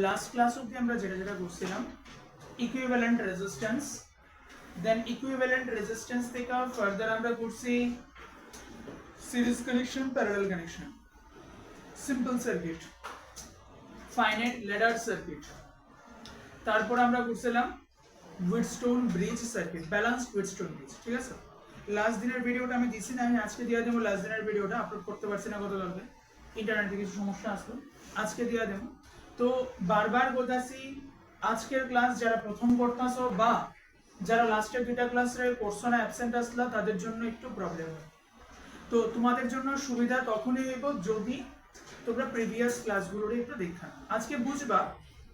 Last class অবধি আমরা যেটা যেটা করছিলাম ইকুইভ্যালেন্ট রেজিস্ট্যান্স, দেন ইকুইভ্যালেন্ট রেজিস্ট্যান্স থেকে ফার্দার আমরা করছি series connection, parallel connection, simple circuit, finite ladder circuit, তারপর আমরা করছিলাম উইটস্টোন ব্রিজ সার্কিট, ব্যালেন্সড উইটস্টোন ব্রিজ। ঠিক আছে, লাস্ট দিনের ভিডিওটা আমি দিছি না, আমি আজকে দিয়ে দেবো। লাস্ট দিনের ভিডিওটা আপলোড করতে পারছি না গতকালকে, ইন্টারনেটে কিছু সমস্যা আসলো, আজকে দিয়ে দেবো। তো বারবার বলতেছি আজকের ক্লাস যারা প্রথম করতেছো বা যারা লাস্টের দুইটা ক্লাসে করছো না, অ্যাবসেন্ট আসলা, তাদের জন্য একটু প্রবলেম হয়। তো তোমাদের জন্য সুবিধা তখনই হইব যদি তোমরা প্রিভিয়াস ক্লাসগুলোর একটু দেখা। আজকে বুঝবা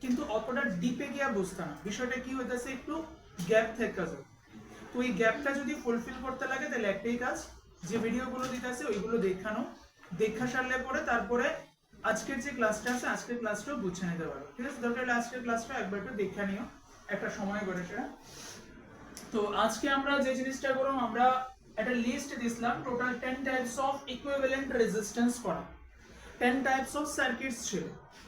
কিন্তু অতটা ডিপে গিয়া বুঝতে না, বিষয়টা কি হইতেছে একটু গ্যাপ থেকে যাবে। তো এই গ্যাপটা যদি ফুলফিল করতে লাগে তাহলে একটাই কাজ, যে ভিডিওগুলো দিতেছে ওইগুলো দেখানো, দেখা সারলে পরে তারপরে আজকের যে ক্লাসটা আছে আজকের ক্লাসটাও বুঝে নিতে পারো। ঠিক আছে, দরকার হলে আজকের ক্লাসটা একবার একটু দেখা নিও একটা সময় করে সেটা। তো আজকে আমরা যে জিনিসটা করব, আমরা একটা লিস্ট দিছিলাম total 10 types of equivalent resistance করা। 10 টাইপস অফ সার্কিটস ছিল।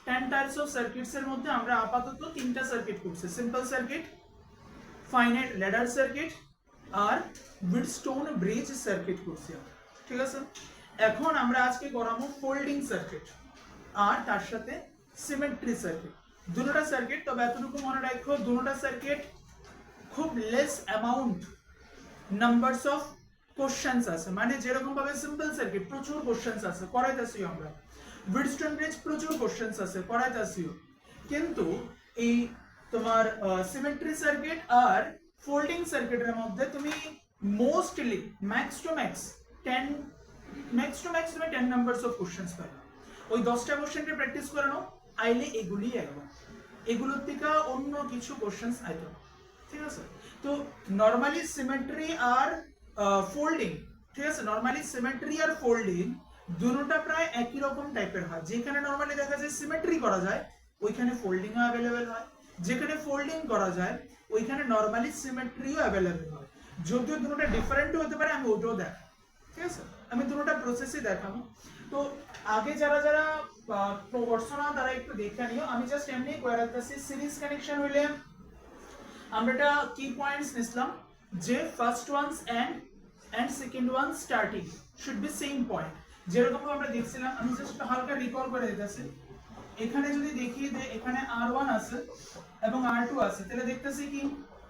10 টাইপস অফ সার্কিটস এর মধ্যে আমরা আপাতত তিনটা সার্কিট করছি, simple circuit, finite ladder circuit আর উইটস্টোন ব্রিজ সার্কিট করছি। ঠিক আছে, এখন আমরা আজকে করাবো ফোল্ডিং সার্কিট আর তার সাথে সিমেট্রি সার্কিট। দুটোটা সার্কিট, তবে এতটুকু মনে রাখো দুটোটা সার্কিট খুব less amount numbers of questions আছে, মানে যেরকম ভাবে সিম্পল সার্কিট প্রচুর কোশ্চেন্স আছে করাইতাছি আমরা, উইটস্টোন ব্রিজ প্রচুর কোশ্চেন্স আছে করাইতাছি, কিন্তু এই তোমার সিমেট্রি সার্কিট আর ফোল্ডিং সার্কিটের মধ্যে তুমি mostly max to max 10 numbers of questions পাবে। ওই 10টা কোশ্চেনকে প্র্যাকটিস করানো আইলে এগুলি একদম, এগুলোর থেকে অন্য কিছু কোশ্চেন্স আইতো। ঠিক আছে, তো নরমালি সিমেট্রি আর ফোল্ডিং, ঠিক আছে, নরমালি সিমেট্রি আর ফোল্ডিং দুটোটা প্রায় একই রকম টাইপের হয়। যেখানে নরমালি দেখা যায় সিমেট্রি করা যায় ওইখানে ফোল্ডিংও অ্যাভেলেবেল হয়, যেখানে ফোল্ডিং করা যায় ওইখানে নরমালি সিমেট্রিও অ্যাভেলেবেল হয়। যদিও দুটোটা ডিফারেন্ট হতে পারে, আমি ওটাও দেখাবো। ঠিক আছে, আমি দুটোটা প্রসেসই দেখাবো। তো আগে যারা যারা করছো না তারা একটু দেখে নিও, আমি জাস্ট এমনি করে রাখতেছি। সিরিজ কানেকশন হইলে আমরা এটা কি পয়েন্টস নিছিলাম, যে first ones and second one starting should be same point, যেরকম আমরা দেখছিলাম। আমি জাস্ট হালকা রিকল করে দিতেছি। এখানে যদি দেখি যে এখানে R1 আছে এবং R2 আছে, তাহলে দেখতেছি কি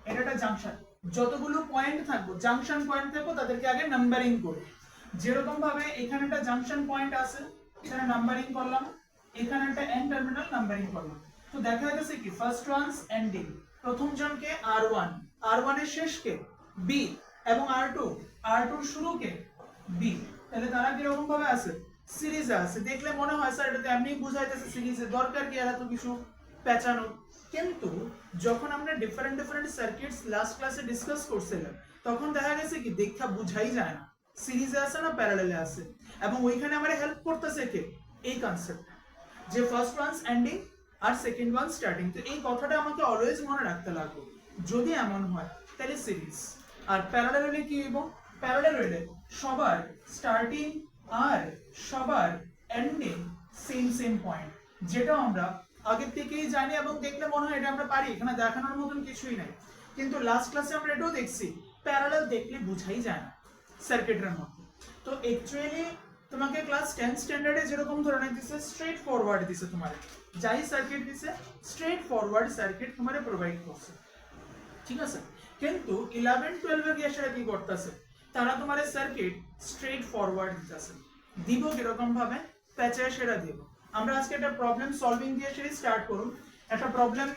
এটা একটা জাংশন। যতগুলো পয়েন্ট থাকবো, জাংশন পয়েন্ট থাকবো, তাদেরকে আগে নাম্বারিং করব। যেরকম ভাবে এখানে একটা জাংশন পয়েন্ট আছে, এখানে নাম্বারিং করলাম, এখানে একটা এন্ড টার্মিনাল নাম্বারিং করলাম। তো দেখা যাচ্ছে কি ফার্স্ট ওয়ানস এন্ডিং, প্রথম জনকে R1, R1 এর শেষ কে B, এবং R2, R2 এর শুরু কে B। তাহলে তারা কি রকম ভাবে আছে, সিরিজে আছে। দেখলে মনে হয় স্যার এটা তো এমনি বুঝাইতেছে সিরিজে, দরকার কি এত কিছু পেঁচানো। কিন্তু যখন আমরা ডিফারেন্ট ডিফারেন্ট সার্কিটস লাস্ট ক্লাসে ডিসকাস করছিলাম, তখন দেখা গেছে কি দেখা বুঝাই যায় না সিরিজে আছে না প্যারালালে আছে। এবং ওইখানে আমারে হেল্প করতেছে কে, এই কনসেপ্ট, যে ফার্স্ট ওয়ানস এন্ডিং আর সেকেন্ড ওয়ান স্টার্টিং। তো এই কথাটা আমাকে অলওয়েজ মনে রাখতে লাগবে। যদি এমন হয় তাহলে সিরিজ, আর প্যারালাল হলে কি হইব, প্যারালাল হলে সবার স্টার্টিং আর সবার এন্ডিং সেম সেম পয়েন্ট, যেটা আমরা আগের থেকেই জানি এবং দেখলে মনে হয় এটা আমরা পারি, এখানে দেখানোর মতন কিছুই নাই। কিন্তু লাস্ট ক্লাসে আমরা এটাও দেখছি প্যারালাল দেখলে বুঝাই যায় না সার্কিটের মধ্যে। তো অ্যাকচুয়ালি তোমাকে ক্লাস 10 স্ট্যান্ডার্ডে যেরকম ধরনের দিছে স্ট্রেট ফরওয়ার্ড দিছে, তোমার যাই সার্কিট দিছে স্ট্রেট ফরওয়ার্ড সার্কিট তোমারে প্রোভাইড করছে। ঠিক আছে, কিন্তু 11 12 এর গিয়ে সেটা কি করতেছে, তারা তোমার সার্কিট স্ট্রেট ফরওয়ার্ড দিতেছে। দিব কিরকম ভাবে, প্যাচায় সেটা দিব। আমরা আজকে একটা প্রবলেম সলভিং দিয়ে সেটা স্টার্ট করুন। একটা প্রবলেম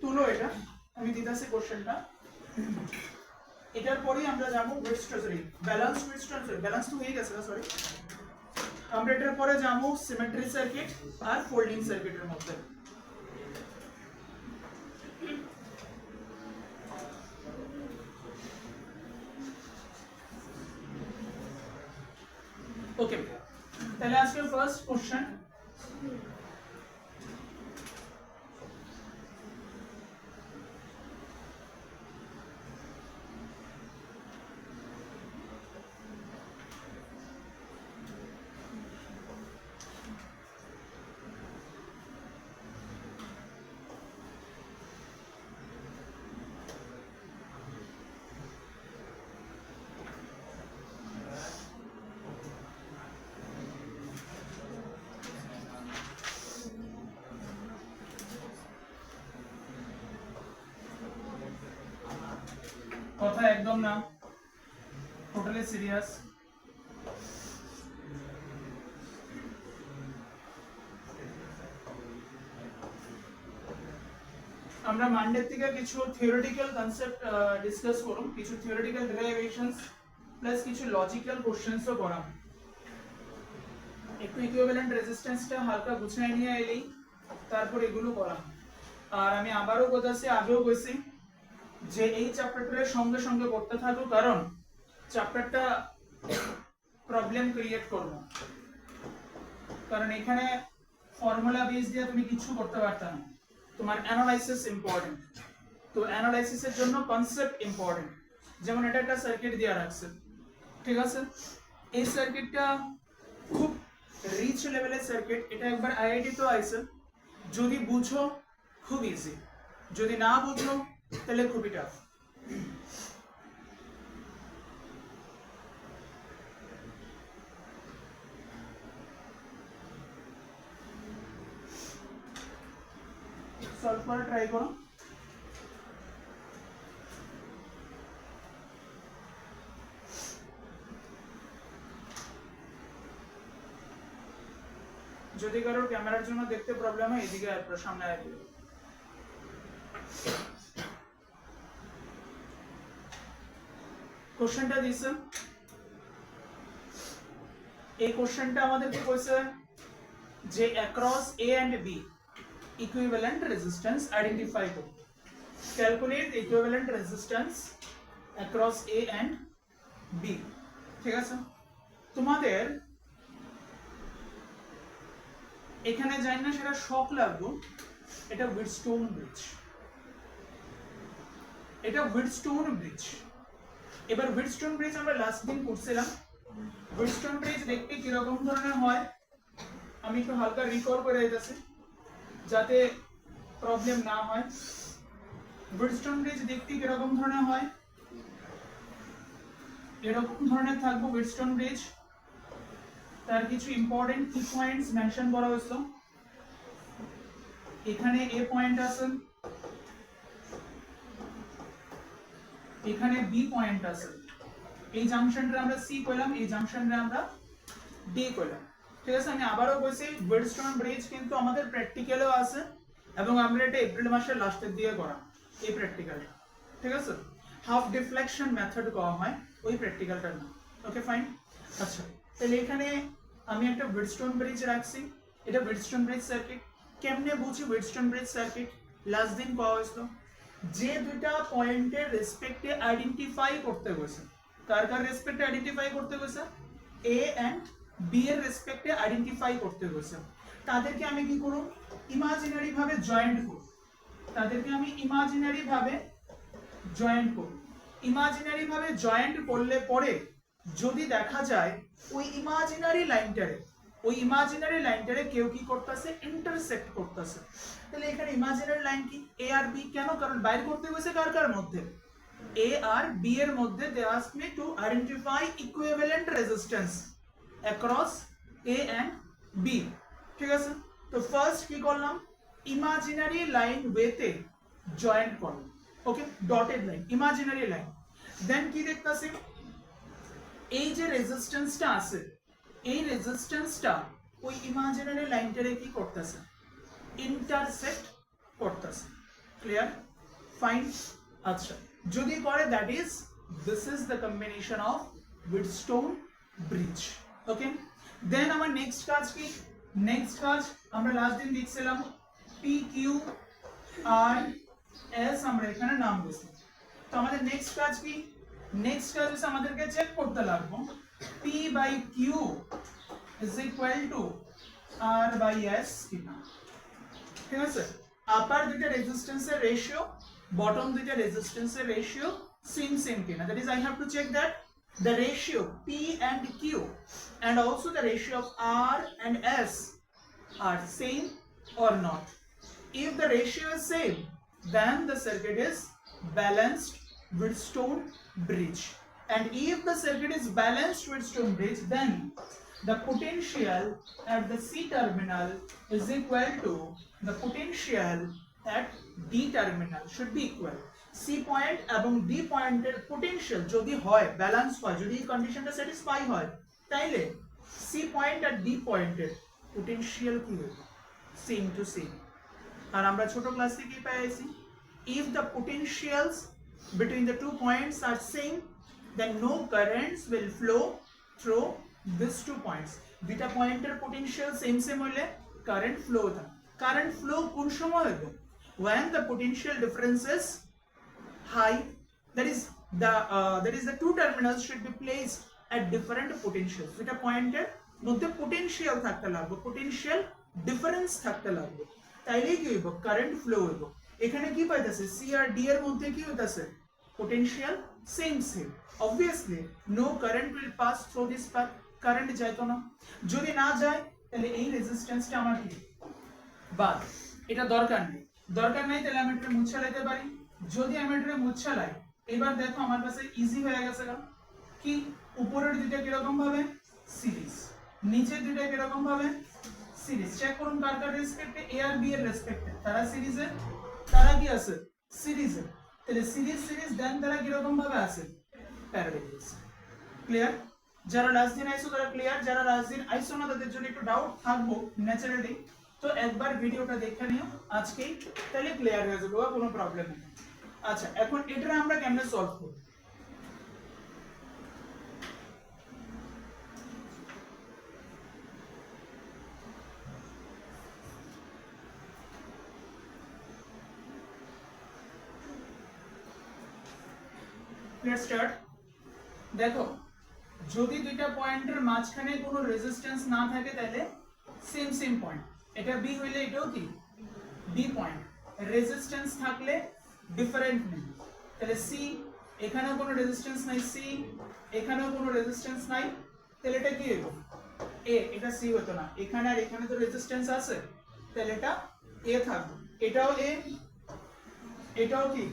তুলো, এটা আমি দিতেছি কোশ্চেনটা, এটার পরেই আমরা যাবো ব্যালেন্স ব্যালেন্স তো হয়ে গেছে, সরি। আমরা এটার পরে যাবো সিমেট্রি সার্কিট আর ফোল্ডিং সার্কিটের মধ্যে। ওকে, তাহলে আজকে ফার্স্ট কোশ্চেন, কথা একদম না, টোটালি সিরিয়াস। আমরা মানডে থেকে কিছু থিওরিটিক্যাল কনসেপ্ট ডিসকাস করব, কিছু থিওরিটিক্যাল ডেরিভেশনস প্লাস কিছু লজিক্যাল কোশ্চেন্সও করাম। একটু ইকুইভ্যালেন্ট রেজিস্ট্যান্সটা হালকা গুছিয়ে নিয়ে এলেই তারপর এগুলো করাম। আর আমি আবারও বলতেছি, আগেও কইছি যে এই চ্যাপ্টারটার সঙ্গে সঙ্গে করতে থাকো, কারণ চ্যাপ্টারটা প্রবলেম ক্রিয়েট করব, কারণ এখানে ফর্মুলা বেস দিয়ে তুমি কিছু করতে পারতে না। তোমার অ্যানালাইসিস ইম্পর্টেন্ট, তো অ্যানালাইসিসের জন্য কনসেপ্ট ইম্পর্টেন্ট। যেমন এটা একটা সার্কিট দিয়ে রাখছে, ঠিক আছে, এই সার্কিটটা খুব রিচ লেভেলের সার্কিট, এটা একবার আইআইটি তো আইছে, যদি বুঝো খুব ইজি, যদি না বুঝো তাহলে খুবই টাফ। সলভ করে ট্রাই করো। যদি কারোর ক্যামেরার জন্য দেখতে প্রবলেম হয় এদিকে সামনে আসবে। কোশ্চেনটা দিয়েছে, এই কোশ্চেনটা আমাদেরকে কইছে যে across A and B equivalent resistance identify করো। Calculate equivalent resistance across A and B, ঠিক আছে। তোমাদের এখানে জানি না সেটা শক লাগবে, এটা হুইটস্টোন ব্রিজ, এটা হুইটস্টোন ব্রিজ। এবার হুইটস্টোন ব্রিজ আমরা লাস্ট দিন করছিলাম। হুইটস্টোন ব্রিজ দেখতে কিরকম ধরনের হয় আমি একটু হালকা রিকল করে দিতেছি যাতে প্রবলেম না হয়। হুইটস্টোন ব্রিজ দেখতে কিরকম ধরনের হয়, এরকম ধরনের থাকবে হুইটস্টোন ব্রিজ। তার কিছু ইম্পর্টেন্ট কি পয়েন্টস মেনশন করা হয়েছে। এখানে এ পয়েন্ট আছে, এখানে বি পয়েন্ট আছে, এই জাংশনটা আমরা সি কইলাম, এই জাংশনটা আমরা ডি কইলাম, ঠিক আছে। আমি আবারও বলছি হুইটস্টোন ব্রিজ কিন্তু আমাদের প্র্যাকটিক্যালও আছে এবং আমরা এটা এপ্রিল মাসের লাস্টের দিকে করা এই প্র্যাকটিক্যালটা, ঠিক আছে। হাফ ডিফ্লেকশন মেথড করা হয় ওই প্র্যাকটিক্যালটা না, ওকে ফাইন। আচ্ছা, তাহলে এখানে আমি একটা হুইটস্টোন ব্রিজ রাখছি, এটা হুইটস্টোন ব্রিজ সার্কিট। কেমনে বুঝি হুইটস্টোন ব্রিজ সার্কিট? লাস্ট দিন পাওয়া হয়েছিল যে দুইটা পয়েন্টের রেসপেক্টে আইডেন্টিফাই করতে গেছে, কার কার রেসপেক্টে আইডেন্টিফাই করতে গেছে, এ এন্ড বি এর রেসপেক্টে আইডেন্টিফাই করতে গেছে, তাদেরকে আমি কি করব, ইমাজিনারি ভাবে জয়েন্ট করব, তাদেরকে আমি ইমাজিনারি ভাবে জয়েন্ট করব। ইমাজিনারি ভাবে জয়েন্ট করলে পরে যদি দেখা যায় ওই ইমাজিনারি লাইনটারে কেউ কি করতেছে, ইন্টারসেক্ট করতেছে, তাহলে এখানে ইমাজিনারি লাইন কি এ আর বি, কেন, কারণ বাইর করতে গেছে কার কার মধ্যে, এ আর বি এর মধ্যে। They ask me to identify equivalent resistance across A and B, ঠিক আছে। তো ফার্স্ট কি করলাম, ইমাজিনারি লাইন ওয়েতে জয়েন্ট করলাম, ওকে, ডটেড লাইন, ইমাজিনারি লাইন। দেন কি দেখতেছি, এই যে রেজিস্ট্যান্সটা আছে, এই রেজিস্ট্যান্সটা ওই ইমাজিনারি লাইনটারে কি করতেছে, ইন্টারসেক্ট করতেছে। Clear, fine. আচ্ছা, যদি করে that is this is the combination of Wheatstone bridge, okay. Then আমার নেক্সট কাজ কি, নেক্সট কাজ আমরা লাস্ট দিন দেখছিলাম পি কিউ আর এস, আমরা এখানে নাম দিয়েছি। তো আমাদের নেক্সট কাজ কি, নেক্সট কাজ হচ্ছে আমাদেরকে চেক করতে লাগবে P by Q is equal to R by S কিনা, ঠিক আছে। আপার দুইটা রেজিস্ট্যান্সের রেশিও, বটম দুইটা রেজিস্ট্যান্সের রেশিও সেম কিনা, that is I have to check that the ratio P and Q and also the ratio of R and S are same or not. If the ratio is same, then the circuit is balanced Wheatstone bridge. And if the circuit is balanced Wheatstone bridge, then the potential at the C terminal is equal to the potential at D terminal should be equal. C point এবং D পয়েন্টের potential যদি হয় balance হয়, যদি এই কন্ডিশনটা satisfy হয়, তাইলে সি পয়েন্ট আর ডি পয়েন্টের পোটেনশিয়াল কি হবে? Same to same. আর আমরা ছোট ক্লাস থেকে কি পাই আছি? If the potentials between the 2 points are same, then no currents will flow through these 2 points. দুইটা পয়েন্টের পোটেনশিয়াল সেম সেম হইলে কারেন্ট ফ্লো হয়। কারেন্ট ফ্লো কোন সময় হবে? when the potential difference is high, that is the two terminals should be placed at different potentials. দুইটা পয়েন্টের মধ্যে পোটেনশিয়াল থাকতে লাগবে, পোটেনশিয়াল ডিফারেন্স থাকতে লাগবে, তাইলেই কি হইব? কারেন্ট ফ্লো হইব। এখানে কি পাইতাছে? সি আর ডি এর মধ্যে কি হইতাছে? Potential same same. obviously no current will pass through this path, current যাইতো না। যদি না যায় তাহলে এই রেজিস্ট্যান্সটা আমার কি বাদ, এটা দরকার নেই। দরকার নাই তাহলে আমি এটা মুছে লাইতে পারি। যদি আমি এটা মুছে লাই, এবার দেখো আমার কাছে ইজি হয়ে গেছে। কি উপরের দুইটা কিরকম ভাবে সিরিজ, নিচের দুইটা কিরকম ভাবে সিরিজ। চেক করুন কার কার রেসপেক্টে, এ আর বি এর রেসপেক্টে তারা সিরিজে, তারা কি আছে? সিরিজে। তাহলে সিরিজ সিরিজ দেন তারা কিরকম ভাবে আছে? প্যারালালি আছে। ক্লিয়ার? যারা লাস্ট দিন আইসো তারা ক্লিয়ার, যারা লাস্ট দিন আইসো না তাদের জন্য একটু ডাউট থাকবো ন্যাচারালি। তো একবার ভিডিওটা দেখে নিও আজকেই, তাহলে ক্লিয়ার হয়ে যাবে, কোনো প্রবলেম নেই। আচ্ছা, এখন এটা আমরা কেমনে সলভ করব? Let's start. দেখো, যদি দুইটা পয়েন্টের মাঝখানে কোনো রেজিস্ট্যান্স না থাকে তাহলে সেম সেম পয়েন্ট, এটা বি হইলে এটাও কি বি পয়েন্ট। রেজিস্ট্যান্স থাকলে ডিফারেন্ট নেই, তাহলে সি, এখানেও কোনো রেজিস্ট্যান্স নাই, সি এখানেও কোনো রেজিস্ট্যান্স নাই, তাহলে এটা কি হইব? এ। এটা সি হতো না, এখানে আর এখানে তো রেজিস্ট্যান্স আছে, তাহলে এটা এ থাকবে। এটাও এ, এটাও কি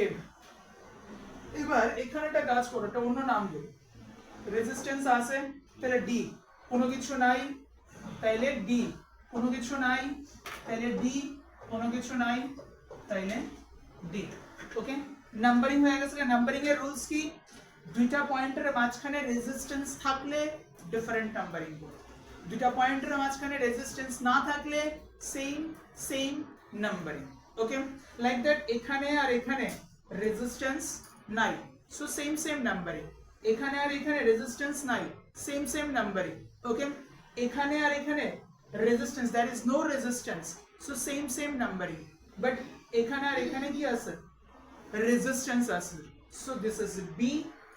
এ। এবার এখানে একটা কাজ করো, একটা অন্য নাম দিও। রেজিস্ট্যান্স আছে তাহলে ডি, কোনো কিছু নাই তাইলে ডি, কোনো কিছু নাই তাইলে ডি, কোনো কিছু নাই তাইলে ডি। ওকে, নাম্বারিং হয়ে গেছে। নাম্বারিং এর রুলস কি? দুইটা পয়েন্টের মাঝখানে রেজিস্ট্যান্স থাকলে ডিফারেন্ট নাম্বারিং করো, দুইটা পয়েন্টের মাঝখানে রেজিস্ট্যান্স না থাকলে same same numbering. Okay, like that এখানে আর এখানে রেজিস্ট্যান্স নাই, সো সেম সেম নাম্বারিং। এখানে আর এখানে রেজিস্ট্যান্স নাই, সেম সেম নাম্বারিং। ওকে, এখানে আর এখানে resistance, that is no resistance, so same same numbering. But এখানে আর এখানে কি আছে? রেজিস্ট্যান্স আছে, so this is B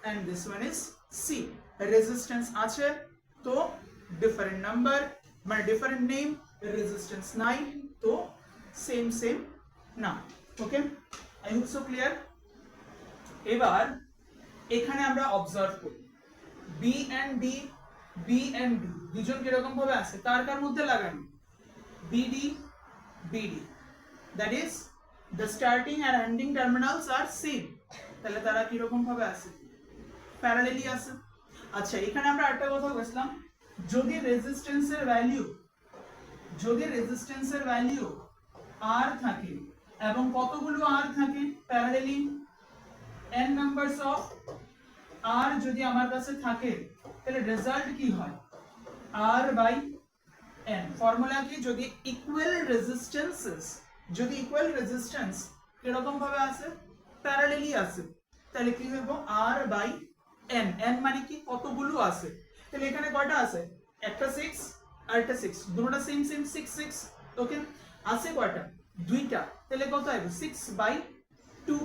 and this one is C. Resistance আছে তো ডিফারেন্ট নাম্বার, মানে ডিফারেন্ট নেম। রেজিস্ট্যান্স নাই তো সেম সেম না। Okay, I hope so clear. এবার এখানে আমরা অবজার্ভ করি B and D, B and D দুজন কিরকম ভাবে আছে? কার কার মধ্যে লাগানো? BD BD, that is the starting and ending terminals are same, তাহলে তারা কিরকম ভাবে আছে? প্যারালালি আছে। আচ্ছা, এখানে আমরা একটা কথা বলছিলাম, যদি রেজিস্ট্যান্সের ভ্যালু, যদি রেজিস্ট্যান্সের ভ্যালু আর থাকে এবং কতগুলো আর থাকে প্যারালালি, n নাম্বারস অফ আর যদি আমার কাছে থাকে তাহলে রেজাল্ট কি হয়? r by n। ফর্মুলা কি? যদি ইকুয়াল রেজিস্ট্যান্সেস, যদি ইকুয়াল রেজিস্ট্যান্স কিরকম ভাবে আছে? প্যারালালি আছে, তাহলে কি হবে? r by n। n মানে কি? কতগুলো আছে। তাহলে এখানে কয়টা আছে? একটা 6 আর একটা 6, দুটোটা সেম সেম 6 6। ওকে, আছে কয়টা? দুইটা, তাহলে কত হবে? 6 বাই 2,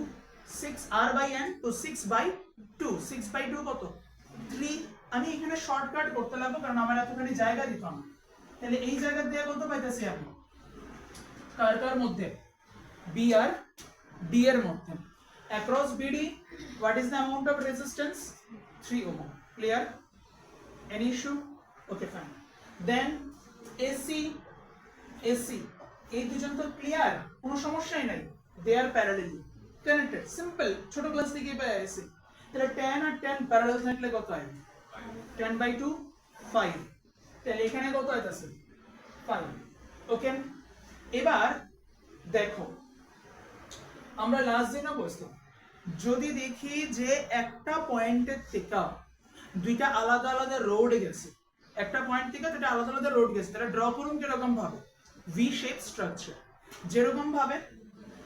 6 r বাই n, তো 6 বাই 2, 6 বাই 2 কত? 3। আমি এখানে শর্টকাট করতে লাগবো কারণ আমার এতখানি জায়গা দিত না। তাহলে এই জায়গা দিয়ে কত পাইতেছি আমি? কার কার মধ্যে? বি আর ডি এর মধ্যে। Across BD what is the amount of resistance? 3 ohm. Clear? Any issue? Okay, fine. Then AC, AC এই দুজন তো ক্লিয়ার, কোনো সমস্যাই নাই, they are parallelly connected. Simple, ছোট ক্লাস থেকে পেয়ে আসি। তাহলে 10 আর 10 প্যারালাল থাকলে কত হয়? 10 বাই 2 5। তাহলে এখানে কত হইতাছে? 5। ওকে, এবার দেখো আমরা লাস্ট দিনও বসলাম, যদি দেখি যে একটা পয়েন্টের থেকে দুইটা আলাদা আলাদা রোড গেছে, একটা পয়েন্ট থেকে দুইটা আলাদা আলাদা রোড গেছে, তাহলে ড্র করুন কিরকম ভাবে, ভি শেপ স্ট্রাকচার। যেরকম ভাবে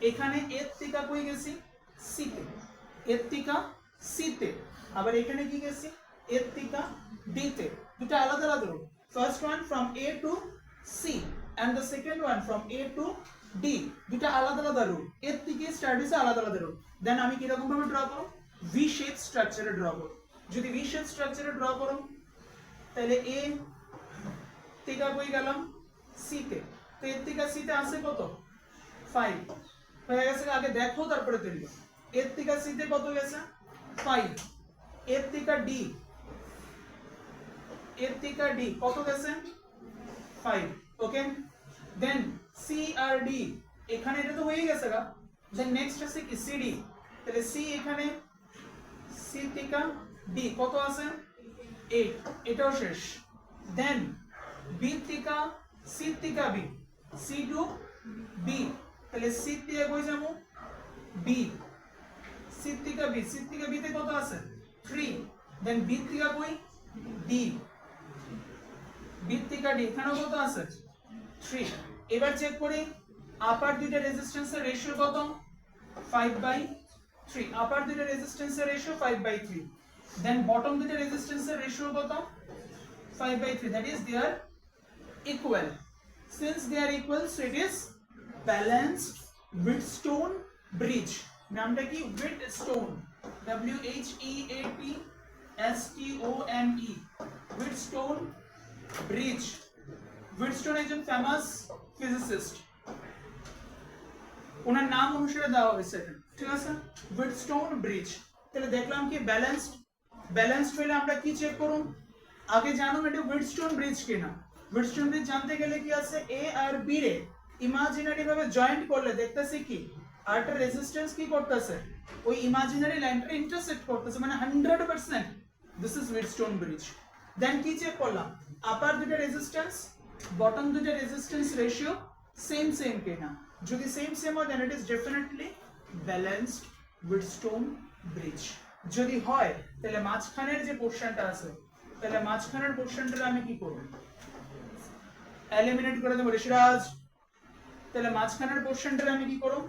এখানে এর থেকে কই গেছি, সি তে, এর থেকে সি তে, আবার এখানে কি গেছি, এর থেকে ডি তে, দুটো আলাদা আলাদা road. First one from A to C and the second one from A to D, দুটো আলাদা আলাদা রোড, এর থেকে স্টার্ট হইছে আলাদা আলাদা রোড। দেন আমি কি রকম ভাবে ড্র করব, ভি শেপ স্ট্রাকচারে ড্র করব। যদি ভি শেপ স্ট্রাকচারে ড্র করব তাহলে এ থেকে কই গেলাম, সি তে, তো এর থেকে সি তে আসে কত, 5 হয়ে গেছে, আগে দেখো তারপরে তৈরি করো। এর থেকে সি তে কত গেছে, 5, এর থেকে ডি, এর থেকে ডি কত গেছে, 5, ওকে। দেন সি আর ডি, এখানে এটা তো হয়ে গেছে গা। দেন নেক্সট আছে কি, সিডি, তাহলে সি এখানে, সি থেকে ডি কত আছে, 8, এটাও শেষ। দেন বি থেকে, সি থেকে বি, সি টু বি, তাহলে সি থেকে কই যাবো, বি, সি থেকে বি, সি থেকে বি তে কত আছে, 3, দেন বি থেকে কই, ডি, বি থেকে ডি এখানেও কত আছে, 3। এবার চেক করি আপার দুইটা রেজিস্ট্যান্সের রেশিও কত, 5/3, আপার দুইটা রেজিস্ট্যান্সের রেশিও 5/3। দেন বটম দুইটা রেজিস্ট্যান্সের রেশিও কত, 5/3, that is they are equal. Since they are equal, so it is balanced Wheatstone bridge. নামটা কি, Wheatstone, WHEATSTONE, Wheatstone bridge. Wheatstone একজন ফেমাস ফিজিসিস্ট, ওনার নাম অনুসারে দেওয়া হয়েছে, ঠিক আছে, Wheatstone bridge। তাহলে দেখলাম কি ব্যালেন্সড, ব্যালেন্সড হলে আমরা কি চেক করুন, আগে জানুন এটা Wheatstone bridge কিনা। Wheatstone bridge জানতে গেলে কি আছে, এ আর বি রে ইমাজিনারি ভাবে জয়েন্ট করলে দেখতেছি কি আরটা রেজিস্ট্যান্স কি করতেছে, ওই ইমাজিনারি লাইনটা ইন্টারসেক্ট করতেছে, মানে 100% this is Wheatstone bridge। Then কি চেক করলাম, আপার দুটো রেজিস্ট্যান্স বটম দুটো রেজিস্ট্যান্স রেশিও সেম সেম কিনা, যদি সেম সেম হয় then it is definitely balanced Wheatstone bridge। যদি হয় তাহলে মাঝখানের যে পোরশনটা আছে, তাহলে মাঝখানের পোরশনটা আমি কি করব, এলিমিনেট করে দেব ঋষিরাজ। তাহলে মাঝখানের পোরশনটা আমি কি করব,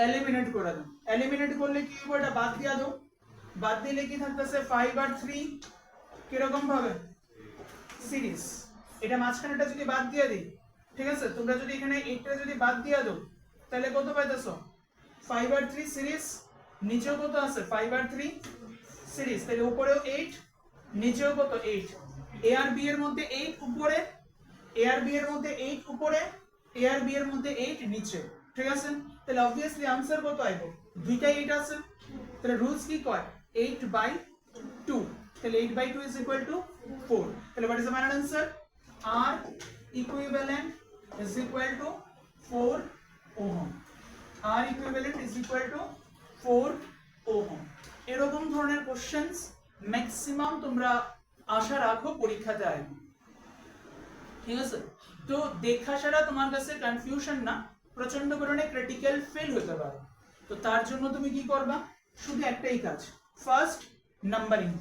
এলিমিনেট করে দেব। এলিমিনেট করলে কি হবে, এটা বাদ দিয়া দাও, বাদ দিলে কি থাকতেছে, 5 আর 3 কি রকম ভাবে সিরিজ, এটা মাঝখানেটা যদি বাদ দিয়ে দিই, ঠিক আছে, তোমরা যদি এখানে 8টা যদি বাদ দিয়ে দাও তাহলে কত পাইতেছো, 5 আর 3 সিরিজ, নিচেও কত আছে, 5 আর 3 সিরিজ, তাহলে উপরেও 8 নিচেও কত, 8, এ আর বি এর মধ্যে 8 উপরে, এ আর বি এর মধ্যে 8 উপরে, এ আর বি এর মধ্যে 8 নিচে, ঠিক আছে। তাহলে অবভিয়াসলি आंसर কত আইবো, দুইটা 8 আছে, তাহলে রুলস কি কয়, 8/2, তাহলে 8/2 is equal to 4, তাহলে what is the final answer, R equivalent is equal to 4 ohm, R equivalent is equal to 4 ohm। এরকম ধরনের কোশ্চেন্স ম্যাক্সিমাম তোমরা আশা রাখো পরীক্ষাতে আসবে, ঠিক আছে। তো দেখা ছাড়া তোমার কাছে কনফিউশন না, প্রচন্ড পরিমাণে ক্রিটিক্যাল ফেল হতে পারে, তো তার জন্য তুমি কি করবা, শুধু একটাই কাজ, ফার্স্ট নাম্বারিং,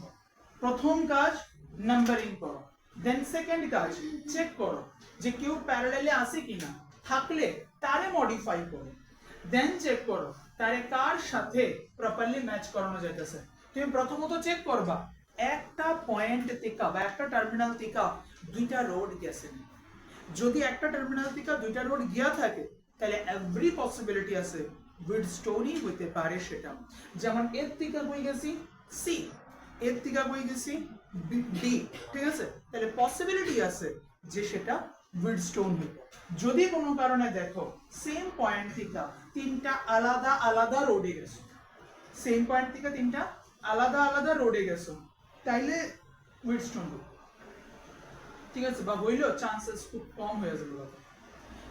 প্রথম কাজ নাম্বারিং করো। দেন সেকেন্ড কাজ চেক করো যে কেউ প্যারালালে আছে কিনা, থাকলে তারে মডিফাই করো। দেন চেক করো তারে কার সাথে প্রপারলি ম্যাচ করানো যাইতেছে। তুমি প্রথমত চেক করবা একটা পয়েন্ট থেকে বা একটা টার্মিনাল থেকে দুইটা রোড গেছে, যদি একটা টার্মিনাল থেকে দুইটা রোড গিয়া থাকে তাহলে এভরি পসিবিলিটি আছে Wheatstone হইতে পারে সেটা। যেমন এর থেকে কই গেছি সি, এর থেকে কই গেছি ডি, ঠিক আছে, তাহলে পসিবিলিটি আছে যে সেটা Wheatstone হইবে। যদি কোনো কারণে দেখো সেম পয়েন্ট থেকে তিনটা আলাদা আলাদা রোডে গেছো, সেম পয়েন্ট থেকে তিনটা আলাদা আলাদা রোডে গেছো, তাইলে Wheatstone, ঠিক আছে, বা হইলেও চান্সেস খুব কম হয়ে যাবে।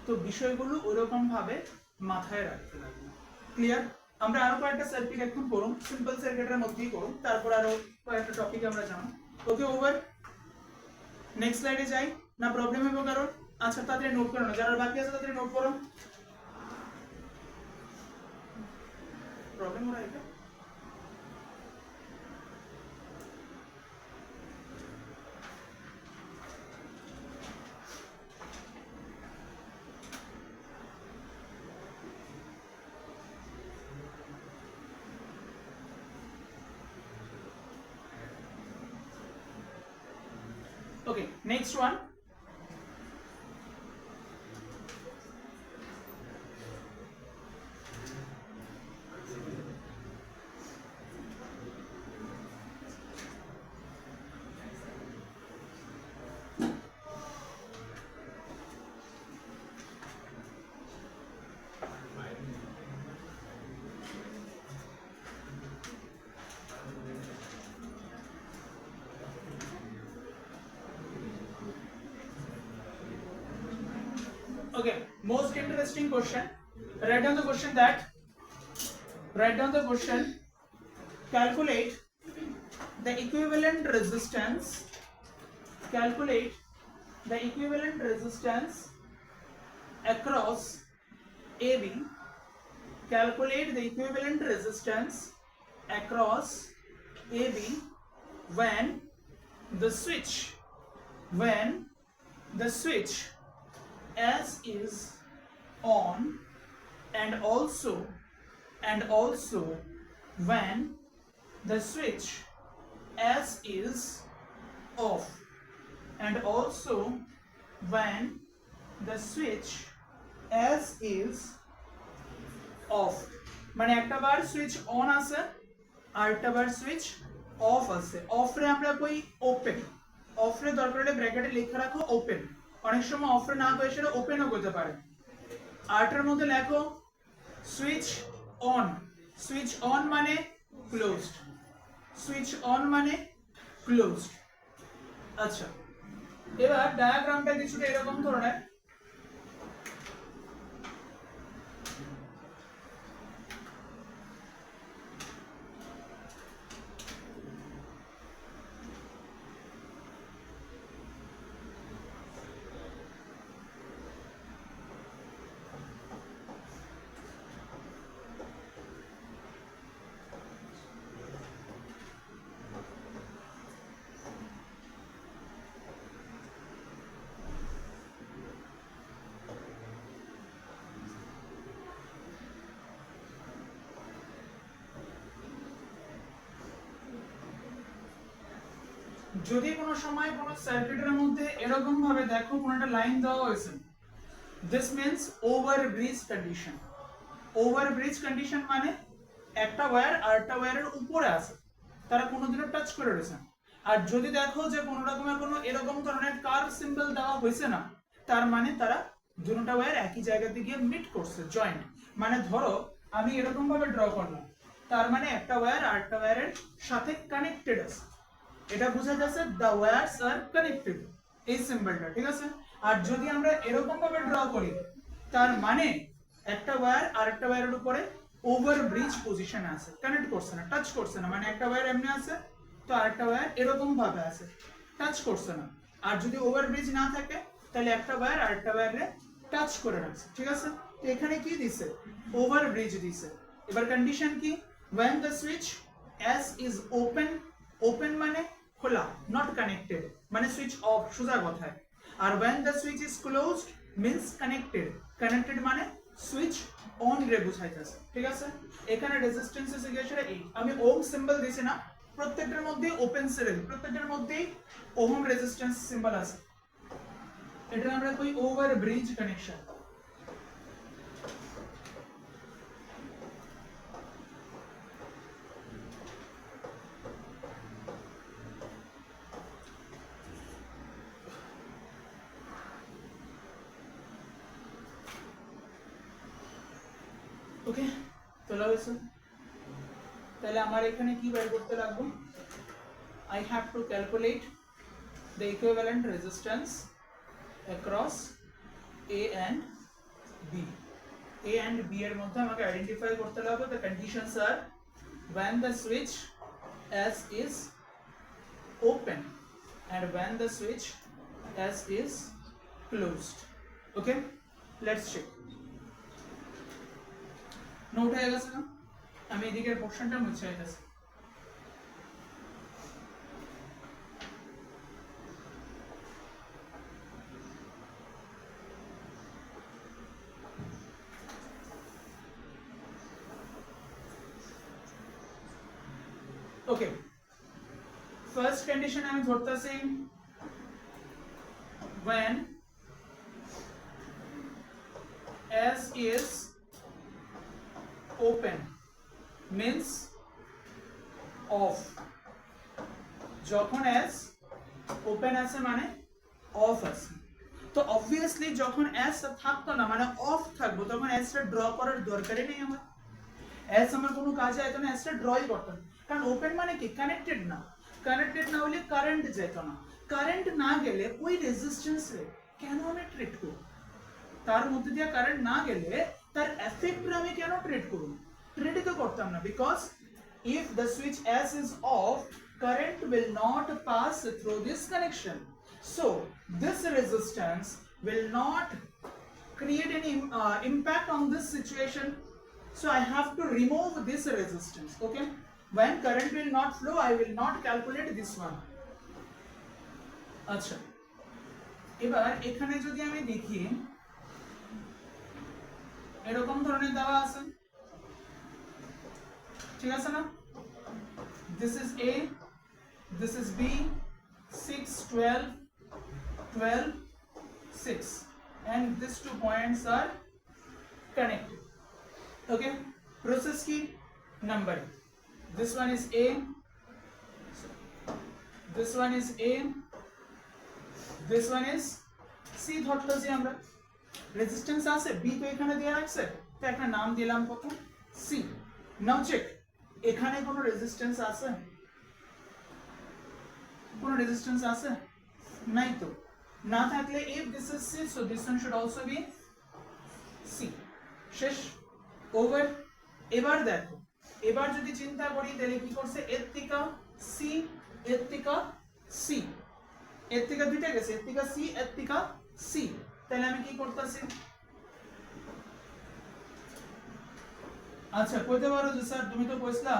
তো বিষয়গুলো ওরকম ভাবে মাথায় রাখতে লাগবে, ক্লিয়ার। আমরা আরো কয়েকটা সার্কিট এখন করুন, সিম্পল সার্কিটের মধ্যেই করুন, তারপর আরো কয়েকটা টপিক আমরা জানব। ওকে, ওভার। নেক্সট স্লাইডে যাই না, প্রবলেম হবে কারণ, আচ্ছা তাড়াতাড়ি নোট করো না, যারা বাকি আছে তাড়াতাড়ি নোট করো। प्रॉब्लम हो रहा है क्या? Okay, next one. Okay, most interesting question. Write down the question that. Write down the question. Calculate the equivalent resistance. Calculate the equivalent resistance across AB. Calculate the equivalent resistance across AB when the switch S is on and also when the switch S is off and also when the switch S is off মানে একটা বার switch on আছে আর একটা বার switch off আছে of রে আমরা কই open of রে দরকার হলে ব্র্যাকেটে লিখে রাখো ওপেন অনেক সময় অফ রে না কই সেটা ওপেনও করতে পারে আরটার মধ্যে লেখো সুইচ অন মানে ক্লোজড সুইচ অন মানে ক্লোজড আচ্ছা এবার ডায়াগ্রামটা কিছুটা এরকম ধরনের যদি কোনো সময় কোনো সার্কিটের মধ্যে এরকম ভাবে দেখো কোনো একটা লাইন দেওয়া হয়েছে দিস মিন্স ওভারব্রিজ কন্ডিশন মানে একটা ওয়্যার আরেকটা ওয়্যারের উপরে আছে তারা কোনোদিনও টাচ করে রয়েছে আর যদি দেখো যে কোনো রকমের কোনো এরকম ধরনের কার্ভ সিম্বল দেওয়া হয়েছে না তার মানে তারা দুটোটা ওয়্যার একই জায়গাতে গিয়ে মিট করছে জয়েন্ট মানে ধরো আমি এরকম ভাবে ড্র করলাম তার মানে একটা ওয়্যার আরেকটা ওয়্যারের সাথে কানেক্টেড আছে এটা বোঝা যাচ্ছে the wires are connected এই সিম্বলটা ঠিক আছে আর যদি আমরা এরকম ভাবে ড্র করি তার মানে একটা ওয়্যার আরেকটা ওয়্যারের উপরে ওভারব্রিজ পজিশনে আছে কানেক্ট করছে না টাচ করছে না মানে একটা ওয়্যার এমনি আছে তো আরেকটা ওয়্যার এরকম ভাবে আছে টাচ করছে না আর যদি ওভারব্রিজ না থাকে তাহলে একটা ওয়্যার আরেকটা ওয়্যারে টাচ করে রাখছে ঠিক আছে তো এখানে কি দিছে ওভারব্রিজ দিছে এবার কন্ডিশন কি when the switch S is open মানে খোলা not connected মানে সুইচ অফ সোজা কথায় আর when the switch is closed means connected মানে সুইচ অন রে বুঝাইতেছে ঠিক আছে এখানে রেজিস্ট্যান্স এসে গেছে এই আমি ওহম সিম্বল দিছি না প্রত্যেকটার মধ্যে ওপেন সিরিজ প্রত্যেকটার মধ্যেই ওহম রেজিস্ট্যান্স সিম্বল আছে এটা আমরা কই ওভার ব্রিজ কানেকশন ওকে তোলা হয়েছে তাহলে আমার এখানে কি বের করতে লাগবে I have to calculate the equivalent resistance across A and B এর মধ্যে আমাকে আইডেন্টিফাই করতে লাগবে the conditions are when the switch S is open and when the switch S is closed okay let's check note হয়ে গেছে না আমি এদিকের পোর্শনটা মুছে দিতেছি। ওকে, ফার্স্ট কন্ডিশন আমি ধরতেছি when S is open means off, যখন S open আছে মানে off আছে। তো অবভিয়াসলি যখন S থাকতো না মানে অফ থাকবো তখন S টা ড্র করার দরকারই নেই আমার। S আমার কোনো কাজে আইতো না, S টা ড্রই করতাম, কারণ ওপেন মানে কি কানেক্টেড না, কানেক্টেড না হলে কারেন্ট যেত না, কারেন্ট না গেলে ওই রেজিস্ট্যান্স রে কেন আমি ট্রিট করব, তার মধ্যে দিয়ে কারেন্ট না গেলে তার এফেক্ট আমি কেন ট্রিট করব, ট্রিটই তো করতাম না, because if the switch S is off current will not pass through this connection, so this resistance will not create any impact on this situation, so I have to remove this resistance. Okay, when current will not flow I will not calculate this one. আচ্ছা, এবার এখানে যদি আমি দেখি এরকম ধরনের দেওয়া আছে, ঠিক আছে না, this is A, this is B, 6 12 12 6 and these 2 points are connected. Okay, process key number, this one is A, this one is A, this one is C ধরতেছি আমরা, রেজিস্ট্যান্স আছে B তো এখানে দেয়া আছে, তো একটা নাম দিলাম কত C। নাও চেক, এখানে কোনো রেজিস্ট্যান্স আছে, কোনো রেজিস্ট্যান্স আছে নাই, তো না থাকলে if this is C so this one should also be C, শেষ, ওভার। এবার দেখো, এবার যদি চিন্তা করি তাহলে কি করছে, এর থেকে C, এর থেকে C, এর থেকে দুইটা গেছে, এর থেকে C, এর থেকে C, তাহলে আমি কি করতেছি, আচ্ছা কইতে পারো যে স্যার তুমি তো কইছলা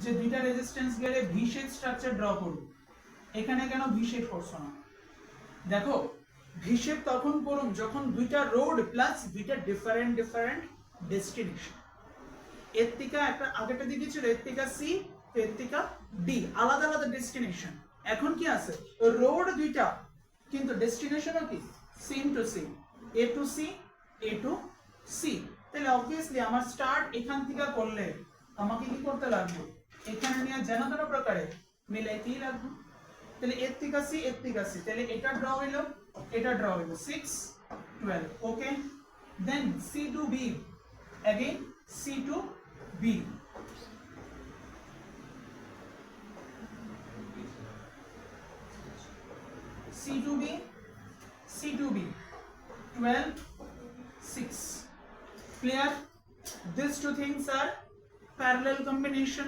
যে দুইটা রেজিস্ট্যান্স গেলে ভি শেপ স্ট্রাকচার ড্র করব, এখানে কেন ভি শেপ করছো না? দেখো ভি শেপ তখন করুম যখন দুইটা রোড প্লাস দুইটা ডিফারেন্ট ডেস্টিনেশন, এর থেকে একটা আগেটা দিকে ছিল এর থেকে সি, এর থেকে ডি, আলাদা আলাদা ডেস্টিনেশন, এখন কি আছে রোড দুইটা কিন্তু ডেস্টিনেশনও কি same to same, A to C, A to C, তাহলে অবভিয়াসলি আমার স্টার্ট এখান থেকে করলে আমাকে কি করতে লাগবে, এখানে নিয়ে যেন তেন প্রকারে মিলাইতেই লাগবে, তাহলে এর থেকে সি, এর থেকে সি, তাহলে এটা ড্র হইলো, এটা ড্র হইলো 6 12, okay, then C to B, again C to B, C to B, C to B, 12 6, clear, these two things are parallel combination,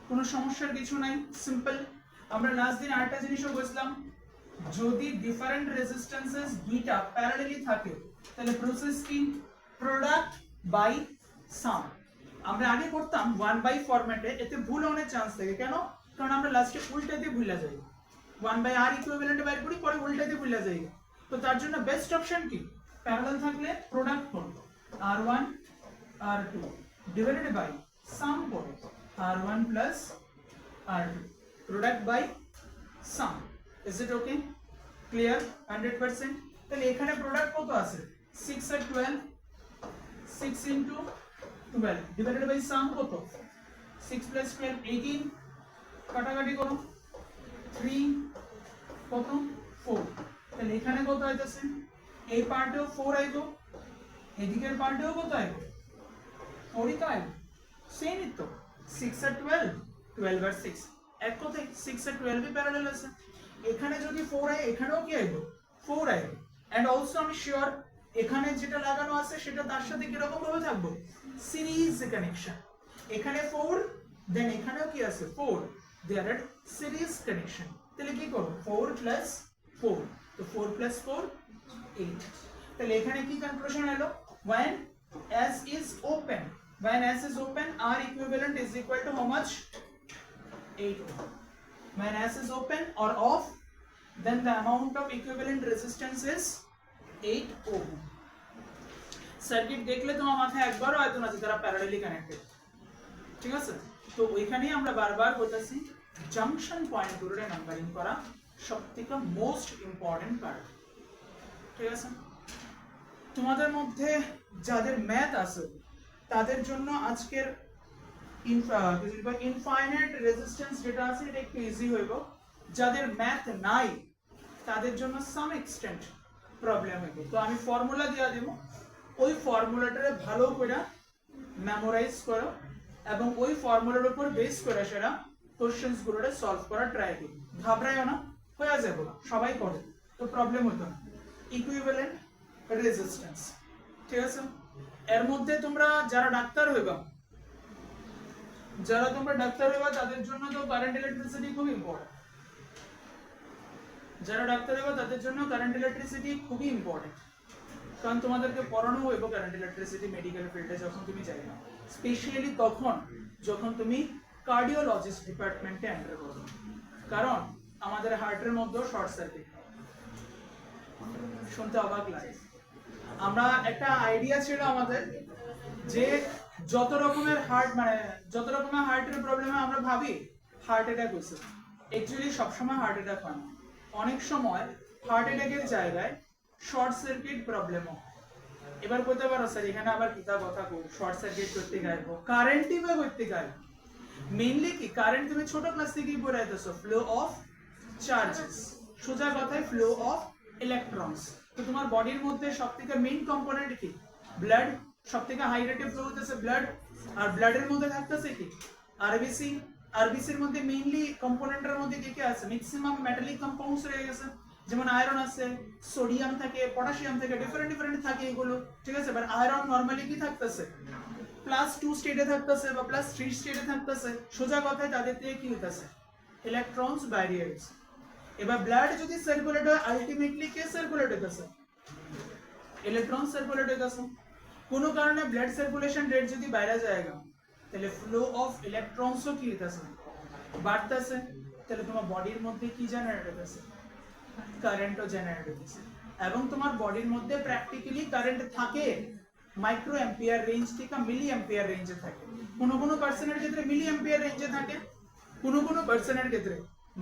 কোনো সমস্যার কিছু নাই, সিম্পল। আমরা লাস্ট দিন আরেকটা জিনিসও বুঝলাম, যদি ডিফারেন্ট রেজিস্ট্যান্সেস দুইটা প্যারালালি থাকে তাহলে প্রসেস কি, প্রোডাক্ট বাই সাম। আমরা আগে করতাম 1 বাই ফরম্যাটে, এতে ভুল অনেক চান্স থাকে, কেন, কারণ আমরা লাস্টে উল্টাতে ভুলে যাই, 1 বাই আর ইকুইভ্যালেন্ট বাইর করি পরে উল্টাতে ভুলে যাই, তো তার জন্য বেস্ট অপশন কি, প্যারালাল থাকলে প্রোডাক্ট করব, r1 r2 divided by sum করব, r1 plus r2, product by sum, is it okay, clear 100%। তাহলে এখানে প্রোডাক্ট কত আছে 6 আর 12, 6 into 12 divided by sum কত 6 plus 12 18, কাটাকাটি করো 3 কত 4, তাহলে এখানে কত আইতাছে, এই পার্টেও 4 আইবো, এদিকের পার্টেও কত আইবো 4ই তো আইবো, সেমই তো 6 আর 12 12 আর 6 এক কথায় 6 আর 12 এ প্যারালাল আছে, এখানে যদি 4 আই এখানেও কি আইবো 4 আইবো, এন্ড অলসো আমি শিওর এখানে যেটা লাগানো আছে সেটা তার সাথে কি রকম ভাবে থাকবে, সিরিজ কানেকশন, এখানে 4 দেন এখানেও কি আছে 4, দে আর এট সিরিজ কানেকশন, তাহলে কি করব 4 প্লাস 4, তো 4 প্লাস 4 8, তাহলে এখানে কি কনক্লুশন হলো, when S is open When S is open, R equivalent is equal to how much? 8 ohm. When S is open or off, then the amount of equivalent resistance is 8 ohm. Circuit দেখলে তোমার মাথায় একবারও আইতো না যে তারা parallelly connected, ঠিক আছে? তো ওইখানেই আমরা বারবার বলতেছি জাংশন পয়েন্ট গুলোরে নাম্বারিং করা সবথেকে মোস্ট ইম্পর্টেন্ট পার্ট, ঠিক আছে? তোমাদের মধ্যে যাদের ম্যাথ আছে তাদের জন্য আজকের ইনফাইনাইট রেজিস্ট্যান্স যেটা আছে এটা একটু ইজি হইব। যাদের ম্যাথ নাই তাদের জন্য সাম এক্সটেন্ট প্রবলেম হইব। তো আমি ফর্মুলা দিয়ে দেব, ওই ফর্মুলাটারে ভালো করে মেমোরাইজ করো এবং ওই ফর্মুলার উপর বেস করে সেটা কোশ্চেন্স গুলোরে সলভ করার ট্রাই করো। ঘাবড়াইও না, হয়ে যাবে, সবাই করে, তো প্রবলেম হতো না। ইকুইভ্যালেন্ট রেজিস্ট্যান্স, ঠিক আছে? এর মধ্যে তোমরা যারা ডাক্তার হইবা, তাদের জন্য তো কারেন্ট ইলেকট্রিসিটি খুব ইম্পর্টেন্ট। যারা ডাক্তার হইবা তাদের জন্য কারেন্ট ইলেকট্রিসিটি খুবই ইম্পর্টেন্ট, কারণ তোমাদেরকে পড়ানো হইব কারেন্ট ইলেকট্রিসিটি মেডিকেল ফিল্ডে যখন তুমি যাইবা, স্পেশালি তখন যখন তুমি কার্ডিওলজিস্ট ডিপার্টমেন্টে এন্টার করবে, কারণ আমাদের হার্টের মধ্যেও শর্ট সার্কিট। শুনতে অবাক লাগে, আমরা একটা আইডিয়া ছিল আমাদের যে যত রকমের হার্টের প্রবলেমে আমরা ভাবি হার্ট অ্যাটাক হয়েছে, অ্যাকচুয়ালি সবসময় হার্ট অ্যাটাক হয় না। অনেক সময় হার্ট অ্যাটাকের জায়গায় শর্ট সার্কিট প্রবলেমও। এবার বলতে পারো স্যার এখানে আবার কিতা কথা কই, শর্ট সার্কিট করতে গাইবো, কারেন্টই বা করতে গাইবো। মেইনলি কি কারেন্ট তুমি ছোট ক্লাস থেকেই পড়ে আইতেছো, ফ্লো অফ চার্জেস, সোজা কথায় ফ্লো অফ ইলেকট্রনস। তো তোমার বডির মধ্যে সবথেকে মেইন কম্পোনেন্ট কি? ব্লাড। সবথেকে হাই রেটে ফ্লো হতেছে ব্লাড, আর ব্লাডের মধ্যে থাকতেছে কি? আরবিসি। আরবিসির মধ্যে মেইনলি কম্পোনেন্টের মধ্যে কি কি আছে? ম্যাক্সিমাম মেটালিক কম্পাউন্ডস রয়ে গেছে, যেমন আয়রন আছে, সোডিয়াম থাকে, পটাশিয়াম থাকে, ডিফারেন্ট থাকে এগুলো, ঠিক আছে? বাট আয়রন নরমালি কি থাকতেছে? +2 স্টেটে থাকতেছে বা +3 স্টেটে থাকতেছে। সোজা কথায় তাদের থেকে কি হইতাছে? ইলেকট্রনস বাইরে হচ্ছে। এবার ব্লাড যদি সার্কুলেট হয়, আলটিমেটলি কে সার্কুলেট হইতাছে? ইলেকট্রন সার্কুলেট হইতাছে। কোনো কারণে ব্লাড সার্কুলেশন রেট যদি বাইরে যায়গা, তাহলে ফ্লো অফ ইলেকট্রনসও কি হইতাছে? বাড়তাছে। তাহলে তোমার বডির মধ্যে কি জেনারেট হইতাছে? কারেন্টও জেনারেট হইতাছে। এবং তোমার বডির মধ্যে প্র্যাকটিক্যালি কারেন্ট থাকে মাইক্রো অ্যাম্পিয়ার রেঞ্জ থেকে মিলি অ্যাম্পিয়ার রেঞ্জে থাকে। কোনো পার্সনের ক্ষেত্রে মিলি অ্যাম্পিয়ার রেঞ্জে থাকে, কোনো পার্সনের ক্ষেত্রে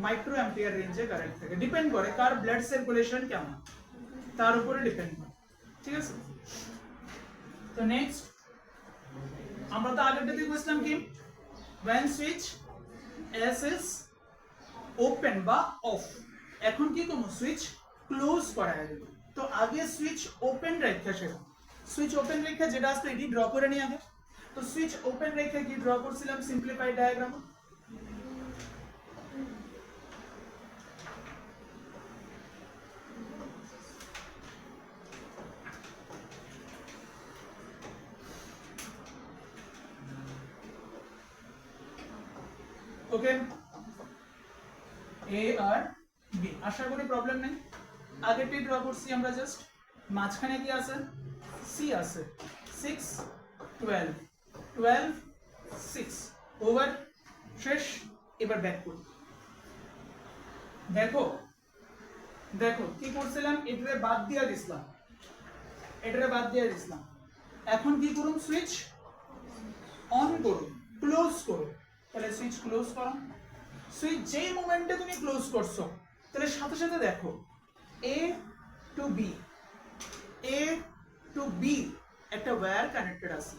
মাইক্রো অ্যাম্পিয়ার রেঞ্জে কারেন্ট থাকে। ডিপেন্ড করে কার ব্লাড সার্কুলেশন কেমন, তার উপরে ডিপেন্ড করে, ঠিক আছে? তো নেক্সট আমরা তো আগেরটাতে বুঝলাম কি when switch S is open বা অফ। এখন কি করব? সুইচ ক্লোজ করা যাবে। তো আগে সুইচ ওপেন রাখা ছিল, সুইচ ওপেন রেখে যেটা আসলে এটি ড্র করে নিয়ে আগে। তো সুইচ ওপেন রেখে কি ড্র করছিলাম? Simplified diagram. ওকে, এ আর বি, আশা করি প্রবলেম নেই। আগেরটাই ড্র করছি আমরা, জাস্ট মাঝখানে কি আছে? সি আছে, 6 12 12 6 ওভার, শেষ। এবার ব্যাক করি। দেখো কি করছিলাম? এটারে বাদ দিয়ে দিছিলাম, এখন কি করুন? সুইচ অন করুন, ক্লোজ করুন। তাহলে সুইচ ক্লোজ করো। সুইচ যেই মোমেন্টে তুমি ক্লোজ করছো, তাহলে সাথে সাথে দেখো এ টু বি একটা ওয়্যার কানেক্টেড আছে,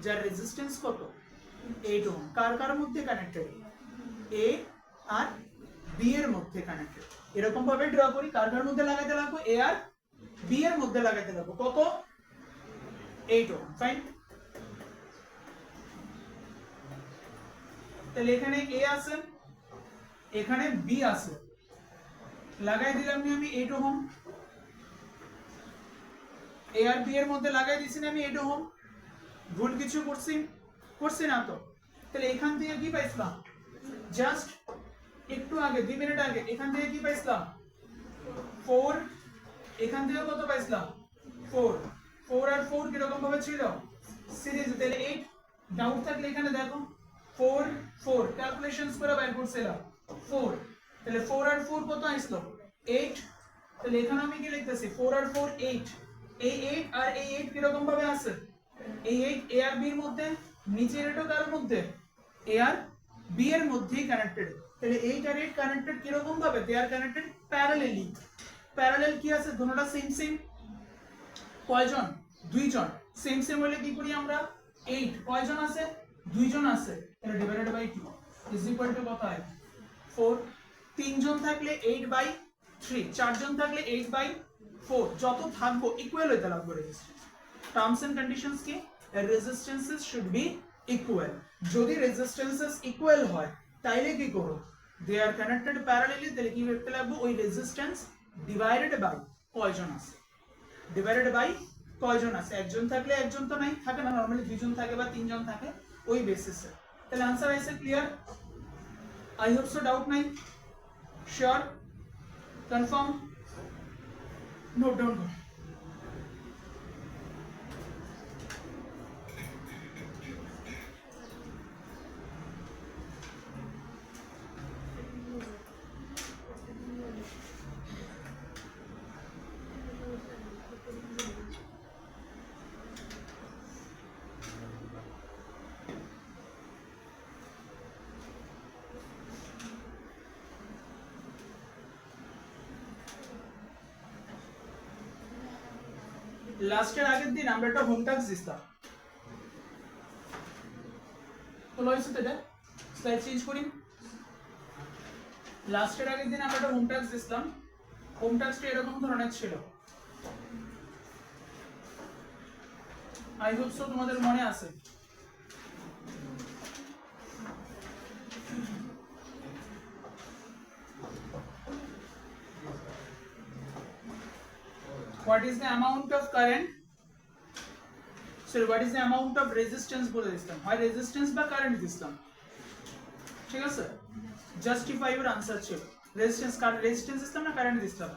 যার রেজিস্ট্যান্স কত? 8 ওহম। কার মধ্যে কানেক্টেড? এ আর বি এর মধ্যে কানেক্টেড। এরকম ভাবে ড্র করি, কার মধ্যে লাগাইতে লাগবো? এ আর বি এর মধ্যে লাগাইতে লাগবো। কত? 8 ওহম। ফাইন। তাহলে এখানে এ আছে, এখানে বি আছে, লাগাই দিলাম আমি 8 ওহম। এ আর বি এর মধ্যে লাগাই দিছি আমি 8 ওহম। ভুল কিছু করছি না তো? তাহলে এখান থেকে কি পাইছিলাম? জাস্ট একটু আগে 2 মিনিট আগে এখান থেকে কি পাইছিলাম? 4। এখান থেকে কত পাইছিলাম? 4 আর 4 কিরকম ভাবে ছিল? সিরিজ। তাহলে 8 ডাউট থাকলে এখানে দেখো 4 4 ক্যালকুলেশনস করে বাইর করছিলাম 4, তাহলে 4 আর 4 কত আসলো 8, তাহলে এখানে আমি কি লিখতেছি 4 আর 4 8, এই 8 আর এই 8 কি রকম ভাবে আছে, এই 8 a আর b এর মধ্যে, নিচের এটো কার মধ্যে a আর b এর মধ্যেই কানেক্টেড, তাহলে 8 আর 8 কানেক্টেড কি রকম ভাবে, দে আর কানেক্টেড প্যারালালি, প্যারালাল কি আছে দুটোটা সেম সেম, কয়জন দুইজন, সেম সেম হলে কি করি আমরা 8 কয়জন আছে দুইজন আছে, তাহলে divided by 2 is equal to কত হয় 4, তিনজন থাকলে 8/3, চারজন থাকলে 8/4, যত থাকবো ইকুয়াল হইতে লাগবে রেজিস্ট্যান্স। টার্মস এন্ড কন্ডিশনস কি, রেজিস্ট্যান্সেস শুড বি ইকুয়াল, যদি রেজিস্ট্যান্সেস ইকুয়াল হয় তাইলে কি করব, দে আর কানেক্টেড প্যারালালি, তাহলে কি লিখতে লাগবে ওই রেজিস্ট্যান্স ডিভাইডেড বাই কয়জন আছে, ডিভাইডেড বাই কয়জন আছে, একজন থাকলে একজন তো নাই থাকে না, নরমালি দুইজন থাকে বা তিনজন থাকে ওই বেসিসে, তাহলে आंसर আইছে clear, I hope so, doubt নাই, sure, confirm, note down করো। লাস্টের আগের দিন আমরা একটা হোম টাস্ক দিতাম, তো লইছো তো এটা স্লাইড চেঞ্জ করি, লাস্টের আগের দিন আমরা একটা হোম টাস্ক দিতাম, হোম টাস্কটা এরকম ধরনের ছিল, আই হোপ সো তোমাদের মনে আছে, what is the amount of current, sorry what is the amount of resistance বলে দিতাম, হয় রেজিস্ট্যান্স বা কারেন্ট দিতাম, ঠিক আছে, জাস্টিফাই ইওর আনসার ছিল, রেজিস্ট্যান্স কারেন্ট, রেজিস্ট্যান্স দিতাম না কারেন্ট দিতাম,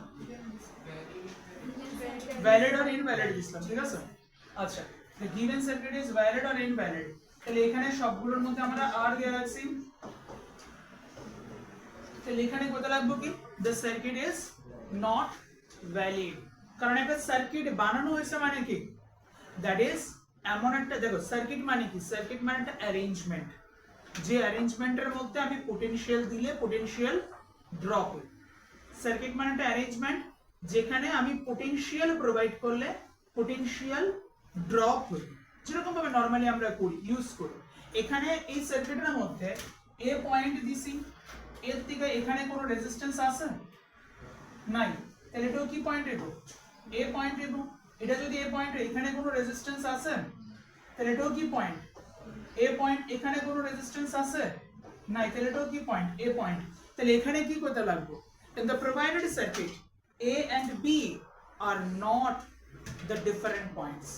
ভ্যালিড অর ইনভ্যালিড দিতাম, ঠিক আছে, আচ্ছা the given circuit is valid or invalid, তাহলে এখানে সবগুলোর মধ্যে আমরা আর দিয়ে রাখছি, তাহলে এখানে কত লাগবে কি the circuit is not valid, কারণ একটা সার্কিট বানানো হয়েছে মানে কি, দ্যাট ইজ এমন একটা, দেখো সার্কিট মানে কি, সার্কিট মানে একটা অ্যারেঞ্জমেন্ট, যে অ্যারেঞ্জমেন্টের মধ্যে আমি পোটেনশিয়াল দিলে পোটেনশিয়াল ড্রপ হয়, সার্কিট মানে একটা অ্যারেঞ্জমেন্ট যেখানে আমি পোটেনশিয়াল প্রোভাইড করলে পোটেনশিয়াল ড্রপ হয়, যেরকম ভাবে নরমালি আমরা করি ইউজ করি, এখানে এই সার্কিটের মধ্যে এ পয়েন্ট দিছি, এর থেকে এখানে কোনো রেজিস্ট্যান্স আছে নাই, তাহলে এটাও কি পয়েন্ট এগো এ পয়েন্ট এগো, এটা যদি এ পয়েন্ট এখানে কোনো রেজিস্ট্যান্স আছে তাহলে এটাও কি পয়েন্ট এ পয়েন্ট, এখানে কোনো রেজিস্ট্যান্স আছে নাই, তাহলে এটাও কি পয়েন্ট এ পয়েন্ট, তাহলে এখানে কি করতে লাগবে, in the provided circuit a and b are not the different points,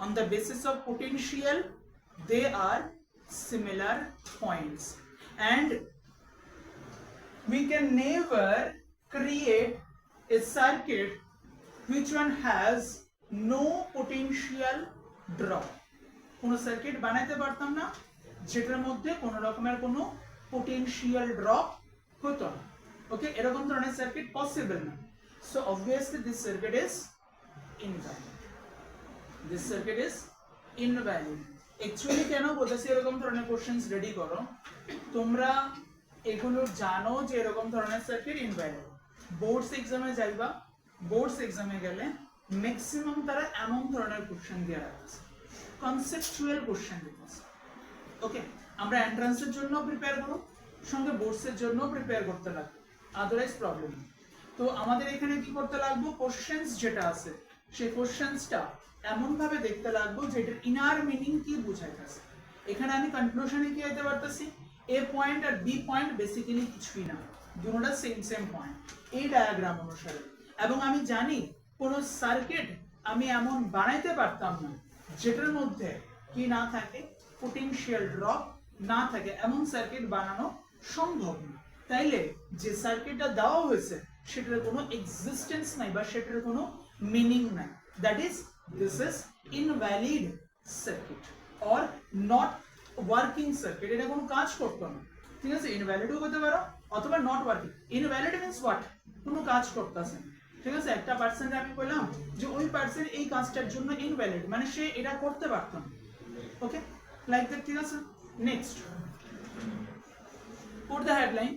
on the basis of potential they are similar points, and we can never create a circuit which one has no potential drop, কোন circuit বানাইতে পারতাম না যেটার মধ্যে কোন রকমের কোনো potential drop হতো না, ওকে, এরকম ধরনের সার্কিট পসিবল না, so obviously this circuit is invalid, this circuit is invalid, actually কেন বলতেছি এরকম ধরনের কোশ্চেনস রেডি করো, তোমরা এগুলো জানো যে এরকম ধরনের সার্কিট ইনভ্যালিড, বোর্ডস এক্সামে যাইবা, বোর্ডস এক্সামে গেলে ম্যাক্সিমাম তারা এমন ধরনের কোশ্চেন দিয়ে রাখছে, কনসেপচুয়াল কোশ্চেন দিতেছে, ওকে, আমরা এন্ট্রান্সের জন্য প্রিপেয়ার করব, সঙ্গে বোর্ডসের জন্য প্রিপেয়ার করতে লাগবে, আদারওয়াইজ প্রবলেম, তো আমাদের এখানে কি করতে লাগবে, কোশ্চেনস যেটা আছে সেই কোশ্চেনসটা এমন ভাবে দেখতে লাগবে যেটার ইনার মিনিং কি বোঝাইতেছে, এখানে আমি কনক্লুশনে কি আইতে পারতেছি, এ পয়েন্ট আর বি পয়েন্ট বেসিক্যালি কিছুই না, দুটোটা সেম সেম পয়েন্ট এই ডায়াগ্রাম অনুসারে, এবং আমি জানি কোন সার্কিট আমি এমন বানাইতে পারতাম না যেটার মধ্যে কি না থাকে, পোটেনশিয়াল ড্রপ না থাকে, এমন সার্কিট বানানো সম্ভব না, তাইলে যে সার্কিটটা দেওয়া হয়েছে সেটার কোনো এক্সিস্টেন্স নাই বা সেটার কোনো মিনিং নাই, that is this is invalid circuit or not working circuit, এটা কোনো কাজ করতো না, ঠিক আছে, ইনভ্যালিডও হতে পারো অথবা not working. Invalid means what, কোনো কাজ করতেছে, ঠিক আছে। একটা পার্সেন্ট আমি বললাম যে ওই পার্সেন্ট এই কাজটার জন্য ইনভ্যালিড, মানে সে এটা করতে পারতো না, ওকে, লাইক দ্যাট, ঠিক আছে। Next, put the headline.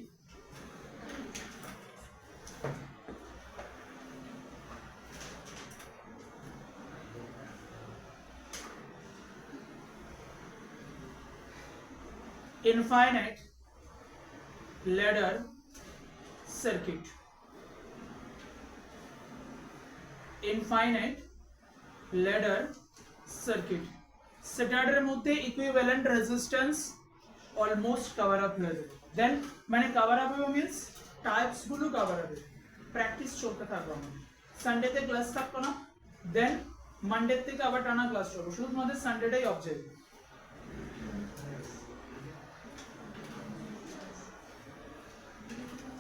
Infinite ladder circuit. Infinite ladder circuit. Starter এর মধ্যে equivalent resistance almost cover up হয়ে যাবে। দেন মানে cover up হবে means টাইপস গুলো cover up হবে। প্র্যাকটিস চলতে থাকবে আমাদের। সানডেতে ক্লাস থাকতো না, দেন মানডে থেকে আবার টানা ক্লাস চলবে, শুধু তোমাদের সানডেটাই অফ যাবে।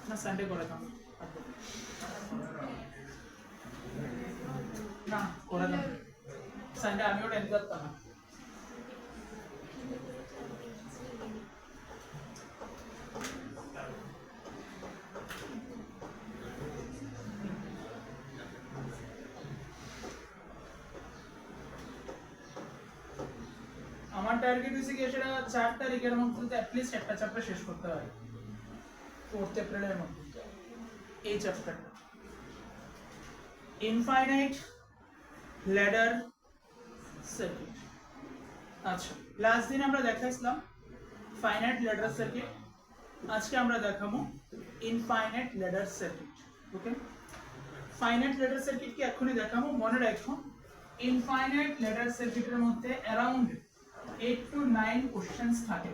না সানডে করে দাও না, করে দাও সানডে, আমিও টাইম করতাম না। আমার টার্গেট হচ্ছে কি সেটা 4 তারিখের মধ্যে অ্যাটলিস্ট একটা চ্যাপ্টার শেষ করতে হয়, 4 এপ্রিলের মধ্যে এই চ্যাপ্টারটা, ইনফাইনাইট ল্যাডার সার্কিট। আচ্ছা, লাস্ট দিন আমরা দেখাইছিলাম ফাইনাইট ল্যাডার সার্কিট, আজকে আমরা দেখাবো ইনফাইনাইট ল্যাডার সার্কিট, ওকে। ফাইনাইট ল্যাডার সার্কিট কি এখনই দেখাবো, মনে রাখো ইনফাইনাইট ল্যাডার সার্কিটের মধ্যে অ্যারাউন্ড 8 to 9 কোশ্চেন্স থাকে,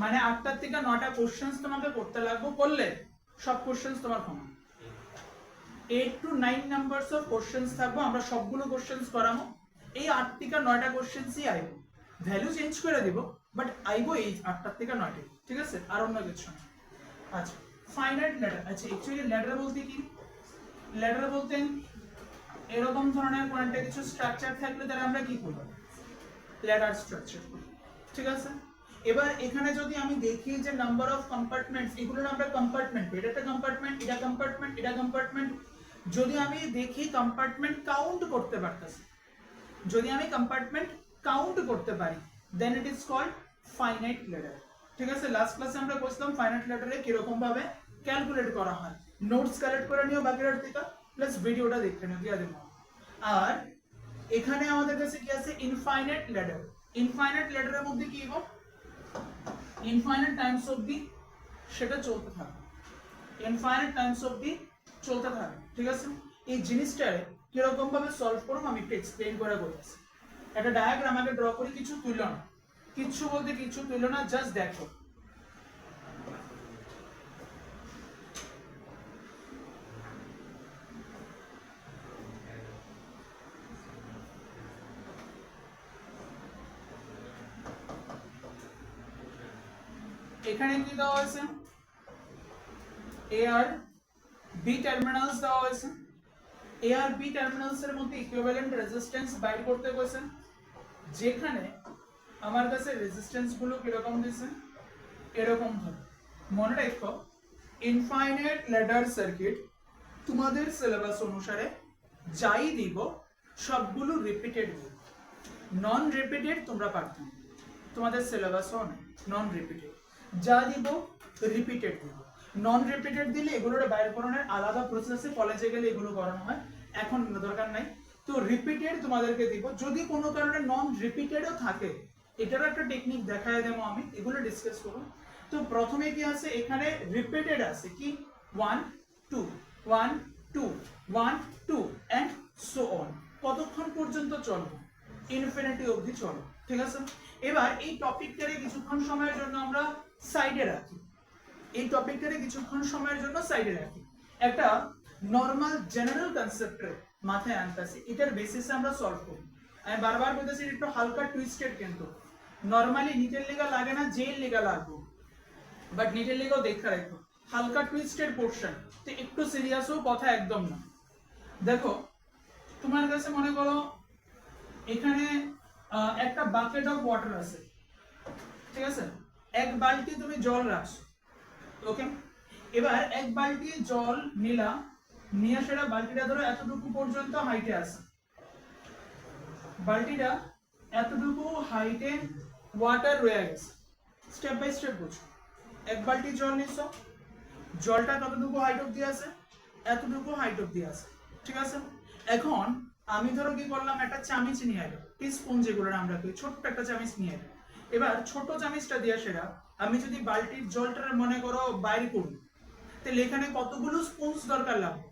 মানে 8টা থেকে 9টা কোশ্চেন্স তোমাকে করতে লাগবে, করলে সব কোশ্চেন্স তোমার common. 8 to 9 numbers of questions থাকবে, আমরা সবগুলো কোশ্চেন্স করাবো। এই 8 থেকে 9টা কোশ্চেন্সই আইব, ভ্যালু চেঞ্জ করে দিব, বাট আইব এই 8টা থেকে 9টা, ঠিক আছে, আর অন্য কিছু না। আচ্ছা, ফাইনাইট ল্যাডার, আচ্ছা অ্যাকচুয়ালি ল্যাডার বলতে কি, ল্যাডার বলতে এরকম ধরনের কোন একটা কিছু স্ট্রাকচার থাকলে তারা আমরা কি করব, ল্যাডার স্ট্রাকচার, ঠিক আছে। এবার এখানে যদি আমি দেখি যে নাম্বার অফ কম্পার্টমেন্টস, এগুলোর আমরা কম্পার্টমেন্ট, এটা একটা কম্পার্টমেন্ট, এটা কম্পার্টমেন্ট, এটা কম্পার্টমেন্ট, যদি আমি দেখি কম্পার্টমেন্ট কাউন্ট করতে পারতাছি, যদি আমি কম্পার্টমেন্ট কাউন্ট করতে পারি, then it is called finite ladder, ঠিক আছে। লাস্ট ক্লাসে আমরা বলছিলাম ফাইনাইট ল্যাডারে কিরকম ভাবে ক্যালকুলেট করা হয়, নোটস কালেক্ট করে নিও বাকিরার থেকে, প্লাস ভিডিওটা দেখে নিও, দিয়ে দেবো। আর এখানে আমাদের কাছে কি আছে, ইনফাইনাইট ল্যাডার। ইনফাইনাইট ল্যাডারের মধ্যে কি হবে, ইনফাইনাইট টাইমস অবধি সেটা চলতে থাকে, ইনফাইনাইট টাইমস অবধি চলতে থাকে, ঠিক আছে। এই জিনিসটারে কিরকম ভাবে সলভ করব আমি একটু এক্সপ্লেইন করে বলতেছি। একটা ডায়াগ্রাম আগে ড্র করি, কিছু তুলল না, কিছু বলতে কিছু তুলল না, জাস্ট দেখো। এখানে কি দেওয়া আছে, এ আর বি টার্মিনালস দেওয়া হয়েছে, এ আর বি টার্মিনালস এর মধ্যে ইকুইভ্যালেন্ট রেজিস্ট্যান্স বাইর করতে বলেছে, যেখানে আমার কাছে রেজিস্ট্যান্স গুলো কিরকম দিয়েছে, এরকম ধরো। মনে রাখো ইনফাইনাইট ল্যাডার সার্কিট তোমাদের সিলেবাস অনুসারে যাই দিব সবগুলো রিপিটেড দিব, নন রিপিটেড তোমরা পারবে না, তোমাদের সিলেবাসও নেই নন রিপিটেড, যা দিব রিপিটেড দিব। নন রিপিটেড দিলে এগুলোর বাইর করানোর আলাদা প্রসেসে কলেজে গেলে এগুলো করানো হয়, এখন দরকার নাই। তো রিপিটেড তোমাদেরকে দিব, যদি কোনো কারণে নন রিপিটেডও থাকে এটারও একটা টেকনিক দেখায় দেবো আমি, এগুলো ডিসকাস করব। তো প্রথমে কি আছে, এখানে রিপিটেড আছে কি 1 2 1 2 1 2 এন্ড সো অন, কতক্ষণ পর্যন্ত চলবে, ইনফিনিটি অবধি চলবে, ঠিক আছে। এবার এই টপিকটারে কিছুক্ষণ সময়ের জন্য আমরা সাইডে রাখি, এই টপিকটারে কিছুক্ষণ সময়ের জন্য সাইডে রাখি, একটা নরমাল জেনারেল কনসেপ্টের মাথায় আনতেছি, এটার বেসিসে আমরা সলভ করি। আমি বারবার বলতেছি একটু হালকা টুইস্টেড, কিন্তু নরমালি নিটের লেগা লাগে না, জেল লেগা লাগবে, বাট নিটের লেগাও দেখে রাখো, হালকা টুইস্টেড পোর্শন, তো একটু সিরিয়াসও কথা একদম না। দেখো তোমার কাছে মনে করো এখানে একটা বাকেট অফ ওয়াটার আছে, ঠিক আছে, এক বালতি তুমি জল রাখছো, ওকে, এবার এক বালতি জল নিলাম, নিয়ে সেটা বালতিটা ধরো এতটুকু পর্যন্ত হাইটে আছে, বালতিটা এতটুকু হাইটে ওয়াটার রয়ে গেছে, স্টেপ বাই স্টেপ বুঝো। এক বালতি জল নিছো, জলটা কতটুকু হাইট অব্দি আছে, এতটুকু হাইট অব্দি আছে, ঠিক আছে। এখন আমি ধরো কি করলাম, একটা চামিচ নিয়ে এলো, টিস্পুন যেগুলো আমরা করি, ছোট্ট একটা চামিচ নিয়ে এলো, এবার ছোট চামিচটা দিয়ে সেটা আমি যদি বালতির জলটা মনে করো বাইরে করি, তাহলে এখানে কতগুলো স্পুনস দরকার লাগবে,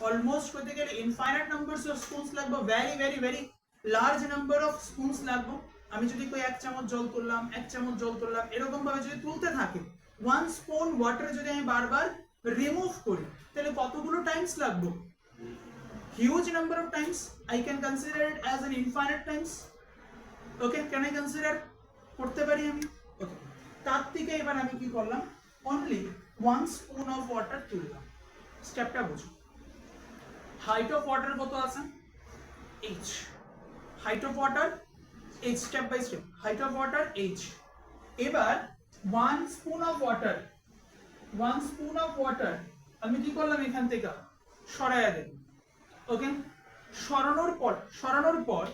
অলমোস্ট করতে গেলে ইনফাইনাইট নাম্বারস অফ স্পুনস লাগবে, very very very large number of spoons লাগবে। আমি যদি কই এক চামচ জল তুললাম, এক চামচ জল তুললাম, এরকম ভাবে যদি তুলতে থাকে, ওয়ান স্পুন ওয়াটার যদি আমি বারবার রিমুভ করি, তাহলে কতগুলো টাইমস লাগবে, huge number of Times. I can consider it as an infinite Times, okay, can I consider, করতে পারি আমি, ওকে। তার থেকে এবার আমি কি করলাম, only one spoon of water তুললাম, স্টেপটা বুঝো। হাইট অফ ওয়াটার কত আছে, h, height of water h, step by step, height of water h। এবার one spoon of water, one spoon of water আমি কি করলাম, এখান থেকে সরাইয়া দেব, ওকে। সরানোর পর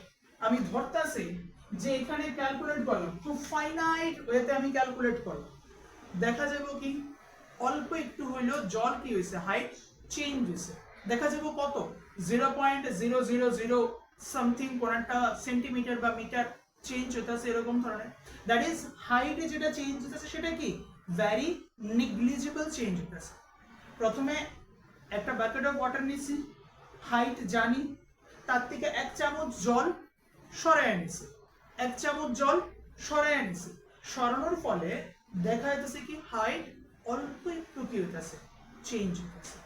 আমি ধরতেছি যে এখানে ক্যালকুলেট করলাম, খুব ফাইনাইট ওয়েতে আমি ক্যালকুলেট করলাম, দেখা যাবে কি অল্প একটু হইলেও জল কি হয়েছে, হাইট চেঞ্জ হয়েছে, দেখা যাবে কত 0.000 সামথিং কোন একটা সেন্টিমিটার বা মিটার চেঞ্জ হতেছে, এরকম ধরনের। দ্যাট ইজ হাইটে যেটা চেঞ্জ হতেছে সেটা কি ভেরি নেগলিজিবল চেঞ্জ হতেছে। প্রথমে একটা বাকেট অফ ওয়াটার নিছি, হাইট জানি, তার থেকে এক চামচ জল সরাই নিছি, এক চামচ জল সরাই নিছি, সরানোর ফলে দেখা যাচ্ছে কি হাইট অল্প একটু কি হইতেছে, চেঞ্জ হইতেছে,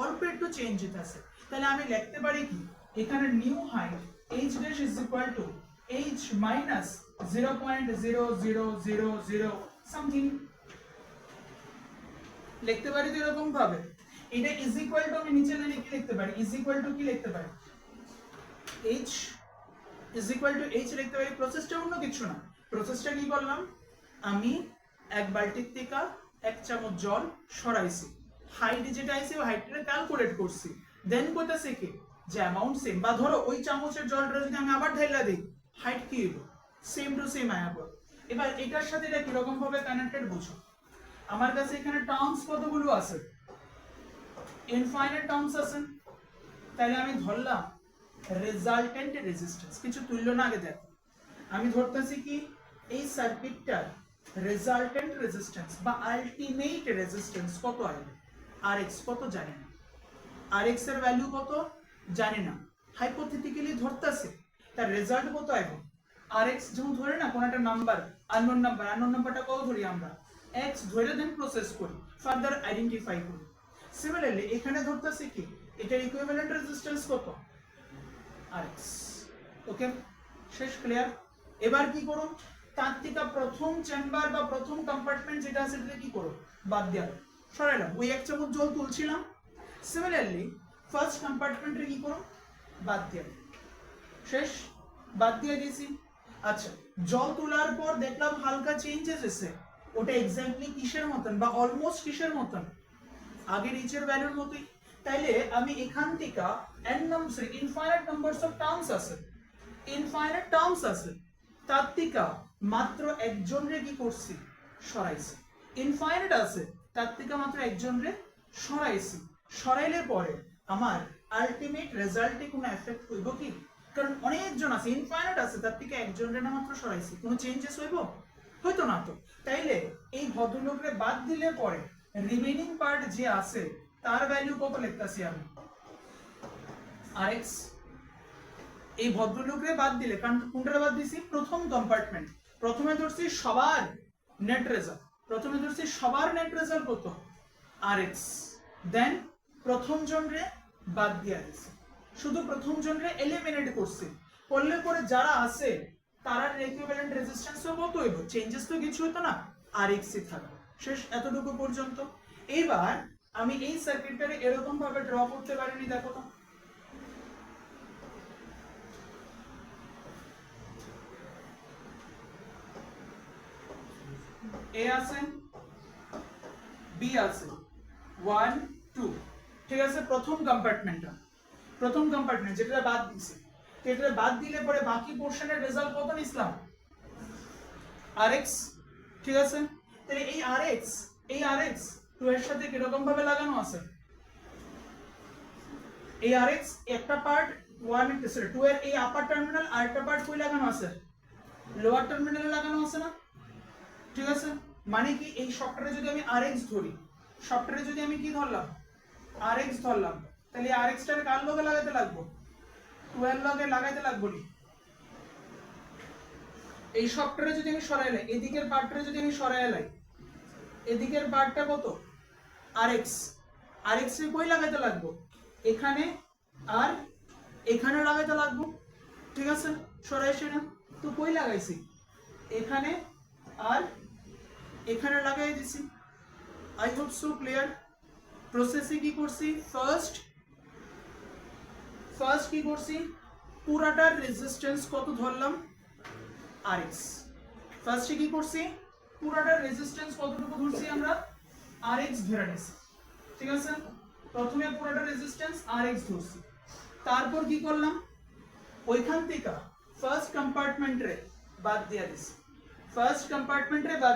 অল্প একটু চেঞ্জ হইতেছে। তাহলে আমি লিখতে পারি কি, এখানে new height h dash is equal to h minus 0.0000 something, লিখতে পারি তো এরকম ভাবে। এটা ইজ ইকুয়াল টু আমি নিচে লাইনে কি লিখতে পারি, ইজ ইকুয়াল টু কি লিখতে পারি, h is equal two h লিখতে পারি। প্রসেসটা অন্য কিছু না, প্রসেসটা কি করলাম, আমি এক বালতির থেকে এক চামচ জল সরাইছি, হাইট যেটা আইছে ওই হাইটটা ক্যালকুলেট করছি, দেন কইতাছে কি যে অ্যামাউন্ট সেম, বা ধরো ওই চামচের জলটা যদি আমি আবার ঢেলা দেই, হাইট কি হলো, সেম টু সেম আয়া পড়ে। এবার এটার সাথে এটা কিরকম ভাবে কানেক্টেড বুঝো। আমার কাছে এখানে টার্মস কতগুলো আছে, ইনফাইনাইট টার্মস আছে, তাহলে আমি ধরলাম রেজাল্টেন্ট রেজিস্ট্যান্স, কিছু তুল্য না, আগে দেখো আমি ধরতেছি কি এই সার্কিটটার রেজাল্টেন্ট রেজিস্ট্যান্স বা আলটিমেট রেজিস্ট্যান্স কত আসবে, rx কত জানি না, rx এর ভ্যালু কত জানি না, হাইপোথেটিক্যালি ধরতেছে তার রেজাল্ট কত আসবে, rx যেমন ধরে না কোন একটা নাম্বার, আননোন নাম্বারটা কত ধরি আমরা, x ধরে দেন প্রসেস করি, ফার্দার আইডেন্টিফাই করি। সিমিলারলি এখানে ধরতেছে কি এটার ইকুইভ্যালেন্ট রেজিস্ট্যান্স কত, rx, ওকে, শেষ, ক্লিয়ার। এবার কি করো, তার থেকে প্রথম চেম্বার বা প্রথম কম্পার্টমেন্ট যেটা আছে সেটা কি করো, বাদ দিয়া সরাইলাম, ওই এক চামচ জল তুলছিলাম, সিমিলারলি ফার্স্ট কম্পার্টমেন্টে কি করো, বাদ দিয়া, শেষ, বাদ দিয়ে দিয়েছি। আচ্ছা, জল তোলার পর দেখলাম হালকা চেঞ্জেস এসেছে, ওটা এক্স্যাক্টলি কিসের মতন বা অলমোস্ট কিসের মতন, আগের নিচের ভ্যালুর মতোই। তাইলে আমি এখান থেকে n number infinite numbers of terms আছে, ইনফাইনাইট টার্মস আছে, তার থেকে মাত্র একজনরে কি করছি, সরাইছি, ইনফাইনাইট আছে তার থেকে মাত্র একজনরে সরাইছি, সরাইলে পরে আমার আলটিমেট রেজাল্টে কোনো এফেক্ট হইব কি, কারণ অনেকজন আছে, ইনফাইনাইট আছে তার থেকে একজনরে না মাত্র সরাইছি, কোনো চেঞ্জেস হইব, হয়তো না তো। তাইলে এই ভদ্রলোকরে বাদ দিলে পরে রিমেইনিং পার্ট যে আছে তার ভ্যালু কত লিখতাছি আমি, rx। এই ভদ্রলোকরে বাদ দিলে, কারণ কোনটা বাদ দিছি, প্রথম কম্পার্টমেন্ট, প্রথমে ধরছি সবার নেট রেজাল্ট, প্রথমে ধরছি সবার নেট রেজাল্ট কত, rx, দেন প্রথম জনরে বাদ দিয়া দিছি, শুধু প্রথম জনরে এলিমিনেট করছি, করলে পরে যারা আছে তার ইকুইভ্যালেন্ট রেজিস্ট্যান্সও কত হইব, চেঞ্জেস তো কিছু হতো না, rx ই থাকবে, শেষ, এতটুকু পর্যন্ত। এইবার আমি এই সার্কিটটারে এরকম ভাবে ড্র করতে পারিনি, দেখো তো, এ আছে বি আছে 1 2 ঠিক আছে প্রথম কম্পার্টমেন্ট যেটা বাদ দিছি তো এটা বাদ দিলে পরে বাকি পোরশনের রেজাল্ট কত নিছিলাম rx ঠিক আছে তাহলে এই rx 2 এর সাথে কি রকম ভাবে লাগানো আছে এই rx একটা পার্ট 1 সরি 2 এর এই আপার টার্মিনাল আর একটা পার্ট কই লাগানো আছে লোয়ার টার্মিনালে লাগানো আছে না ঠিক আছে মানে কি এই শর্টটারে যদি আমি rx ধরি শর্টটারে যদি আমি কি ধরলাম rx ধরলাম তাহলে rx টারে কার লগে লাগাতে লাগবো 2 এর লগে লাগাইতে লাগবো নি এই শর্টটারে যদি আমি সরাইলাই এদিকের পার্টটারে যদি আমি সরাইলাই এদিকের পার্টটা কত rx এ কই লাগাইতে লাগবো এখানে আর এখানে লাগাইতে লাগবো ঠিক আছে সরাইছি না তো কই লাগাইছি এখানে আর এখানে লাগাই দিছি আই হোপ সো ক্লিয়ার প্রসেসে কি করছি ফার্স্ট কি করছি পুরাটার রেজিস্ট্যান্স কত ধরলাম rx ফার্স্টে কি করছি পুরাটার রেজিস্ট্যান্স কতটুকু ধরছি আমরা rx ধরে নিছি ঠিক আছে প্রথমে পুরাটার রেজিস্ট্যান্স rx ধরছি তারপর কি করলাম ওইখান থেকে ফার্স্ট কম্পার্টমেন্টে বাদ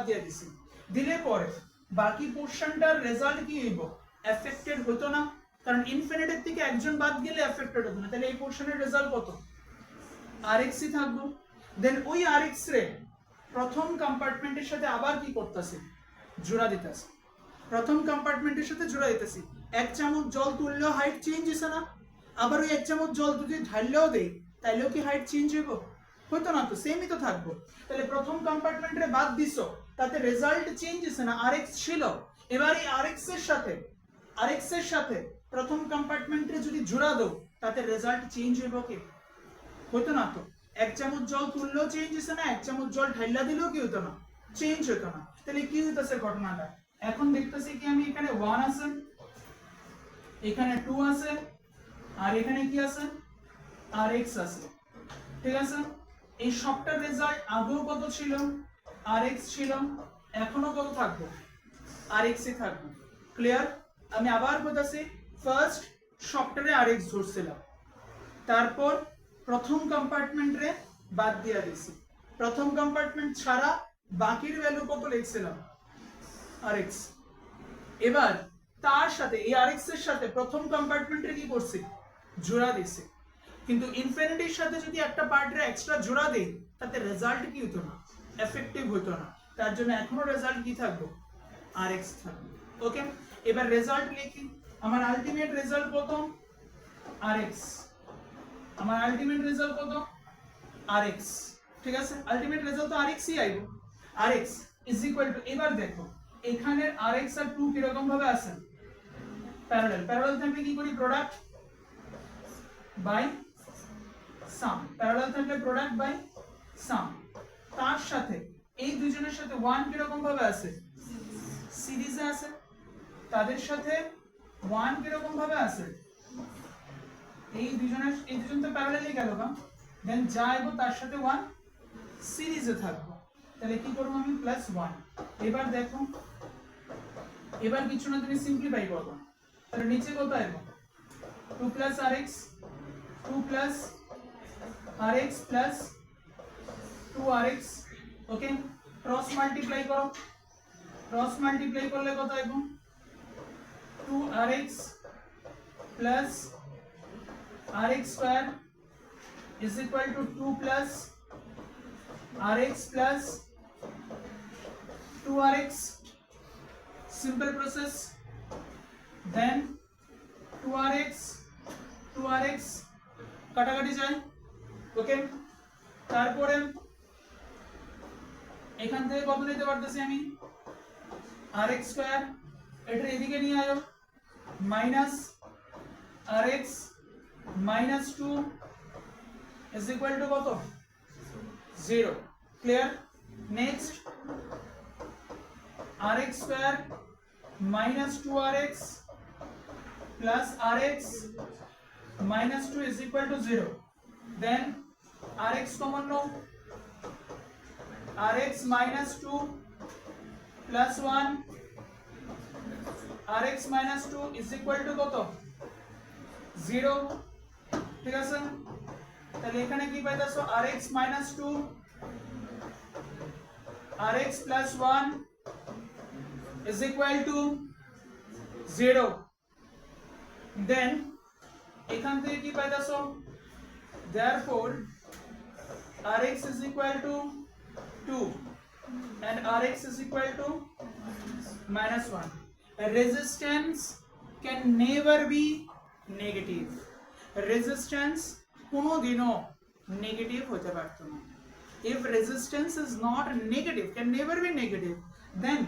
দিয়া দিছি দিলে পরে বাকি পোরশনটার রেজাল্ট কি হইব এফেক্টেড হতো না কারণ ইনফিনিটির থেকে একজন বাদ গেলে এফেক্টেড হতো না তাহলে এই পোরশনের রেজাল্ট কত rx ই থাকবে দেন ওই rx রে প্রথম কম্পার্টমেন্টের সাথে আবার কি করতেছি জোড়া দিতেছি প্রথম কম্পার্টমেন্টের সাথে জোড়া দিতেছি 1 চামচ জল তুললেও হাইট চেঞ্জ হইছে না আবার ওই 1 চামচ জল যদি ঢাললেও দেই তাইলেও কি হাইট চেঞ্জ হইব হতো না তো সেমই তো থাকবো তাহলে প্রথম কম্পার্টমেন্টে বাদ দিছো তাতে রেজাল্ট চেঞ্জ হইছে না rx ছিল এবার এই rx এর সাথে প্রথম কম্পার্টমেন্টে যদি জোড়া দাও তাতে রেজাল্ট চেঞ্জ হইব কি হতো না তো 1 চামচ জল তুললেও চেঞ্জ হইছে না 1 চামচ জল ঢাইলা দিলেও কি হতো না চেঞ্জ হতো না তাহলে কি হইতাছে ঘটনাটা এখন দেখতেছি কি আমি এখানে 1 আছে এখানে 2 আছে আর এখানে কি আছে rx আছে ঠিক আছে এই সবটার রেজাল্ট আগেও কত ছিল rx ছিল এখনো কত থাকবে rx এ থাকবে ক্লিয়ার আমি আবার বলতেছি ফার্স্ট সবটারে rx ধরছিলাম তারপর প্রথম কম্পার্টমেন্টে বাদ দিয়া দিছি প্রথম কম্পার্টমেন্ট ছাড়া বাকির ভ্যালু কত লিখছিলাম rx এবার তার সাথে এই rx এর সাথে প্রথম কম্পার্টমেন্টে কি করছি জোড়া দিছি কিন্তু ইনফিনিটির সাথে যদি একটা পার্টের এক্সট্রা জোড়া দেই তাতে রেজাল্ট কি হতো না এফেক্টিভ হতো না তার জন্য এখনো রেজাল্ট কি থাকবে rx থাকবে ওকে এবার রেজাল্ট লিখি আমার আলটিমেট রেজাল্ট কত rx আমার আলটিমেট রেজাল্ট কত rx ঠিক আছে আলটিমেট রেজাল্ট তো rx ই আইবো rx ইজ ইকুয়াল টু এবার দেখো এখানে rx আর 2 কি রকম ভাবে আছে প্যারালাল থাকলে কি করি প্রোডাক্ট বাই সাম প্যারালাল থাকলে প্রোডাক্ট বাই সাম তার সাথে এই দুজনের সাথে 1 কি রকম ভাবে আছে সিরিজে আছে তাদের সাথে 1 কি রকম ভাবে আছে এই দুজন তো প্যারালালই গেল না দেন যাইবো তার সাথে 1 সিরিজে থাকবে তাহলে কি করব আমি +1 এবার দেখো এবার কিছু না তুমি সিম্পলিফাই করবে তাহলে নিচে কত আইবো 2 + rx 2 + rx + 2rx ওকে ক্রস মাল্টিপ্লাই করলে কত আইবো 2rx + rx² is equal to 2 + rx + 2rx simple process then 2rx কাটাকাটি যায় ওকে তারপরে এখান থেকে কত নিতে পারতেছি আমি rx² এটা এদিকে নিয়ে আয়ো -rx - 2 is equal to কত 0 clear next rx² - 2rx plus rx minus 2 is equal to 0 then rx common no rx minus 2 plus 1 rx minus 2 is equal to কত 0 ঠিক আছে তাহলে এখানে কি পাইতাছো rx minus 2 rx plus 1 is equal to 0 then এখান থেকে কি পাইতাছো therefore rx is equal to 2 and rx is equal to minus 1 resistance can never be negative resistance কোনো দিনও নেগেটিভ হতে পারতো না if resistance is not negative can never be negative then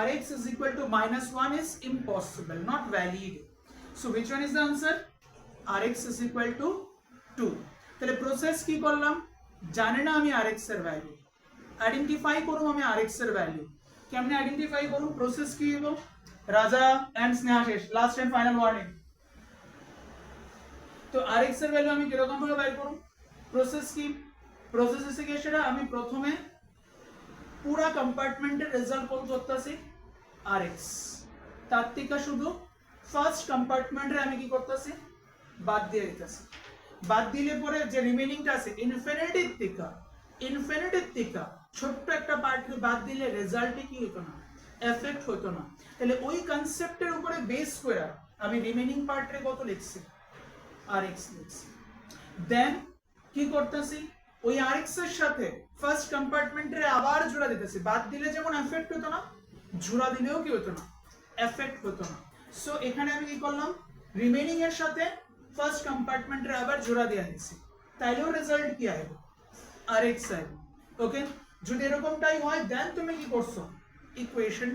rx is equal to minus 1 is impossible not valid so which one is the answer rx is equal to 2 তাহলে process কি করলাম জানি না আমি rx এর value identify করব আমি rx এর ভ্যালু কেমনে আইডেন্টিফাই করব প্রসেস কি হলো রাজা এন্ড স্নেহা শেষ লাস্ট এন্ড ফাইনাল ওয়ার্নিং তো rx এর ভ্যালু আমি কি রকম ভাবে বের করব প্রসেস কি প্রসেস এসে কি সেটা আমি প্রথমে পুরো কম্পার্টমেন্টের রেজাল্ট কল করতেছি rx তার থেকে শুধু ফার্স্ট কম্পার্টমেন্টে আমি কি করতেছি বাদ দিয়ে দিতেছি বাদ দিলে পরে যে রিমেইনিংটা আছে ইনফিনিটির থেকে ছোট্ট একটা পার্ট বাদ দিলে রেজাল্টে কি হতো না এফেক্ট হতো না তাহলে ওই কনসেপ্টের উপরে বেস করে আমি রিমেইনিং পার্টে কত লিখছি rx লিখছি দেন কি করতেছি ওই rx এর সাথে ফার্স্ট কম্পার্টমেন্টে আবার জোড়া দিতেছি বাদ দিলে যেমন এফেক্ট হতো না জোড়া দিলেও কি হতো না এফেক্ট হতো না সো এখানে আমি কি করলাম রিমেইনিং এর সাথে ফার্স্ট কম্পার্টমেন্টে আবার জোড়া দিয়ে দিছি তাইলেও রেজাল্ট কি আসবে rx আসবে ওকে যদি এরকমটাই হয় দেন তুমি কি করছো ইকুয়েশন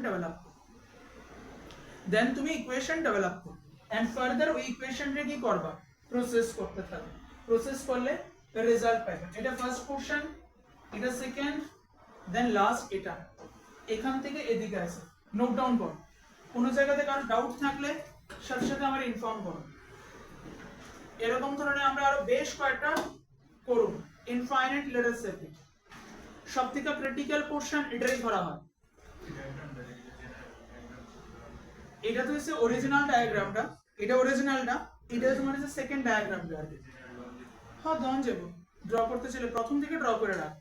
ডেভেলপ করো এন্ড ফার্দার ওই ইকুয়েশনটা কি করবা প্রসেস করতে থাকবে প্রসেস করলে রেজাল্ট পাবে এটা ফার্স্ট পোরশন এটা সেকেন্ড দেন লাস্ট এটা এখান থেকে এদিকে আসে নোট ডাউন করো কোনো জায়গাতে কারো ডাউট থাকলে সাথে সাথে আমার ইনফর্ম করো এরকম ধরনের আমরা আরো বেশ কয়েকটা করব ইনফাইনাইট লেটার সার্কিট সবথেকে ক্রিটিক্যাল পোরশন এটাই ধরা হয় এটা তো হচ্ছে অরিজিনাল ডায়াগ্রামটা এটা অরিজিনালটা এটা তোমার হচ্ছে সেকেন্ড ডায়াগ্রামটা আর কি হ্যাঁ দন যাব ড্র করতে চাইলে প্রথম থেকে ড্র করে রাখ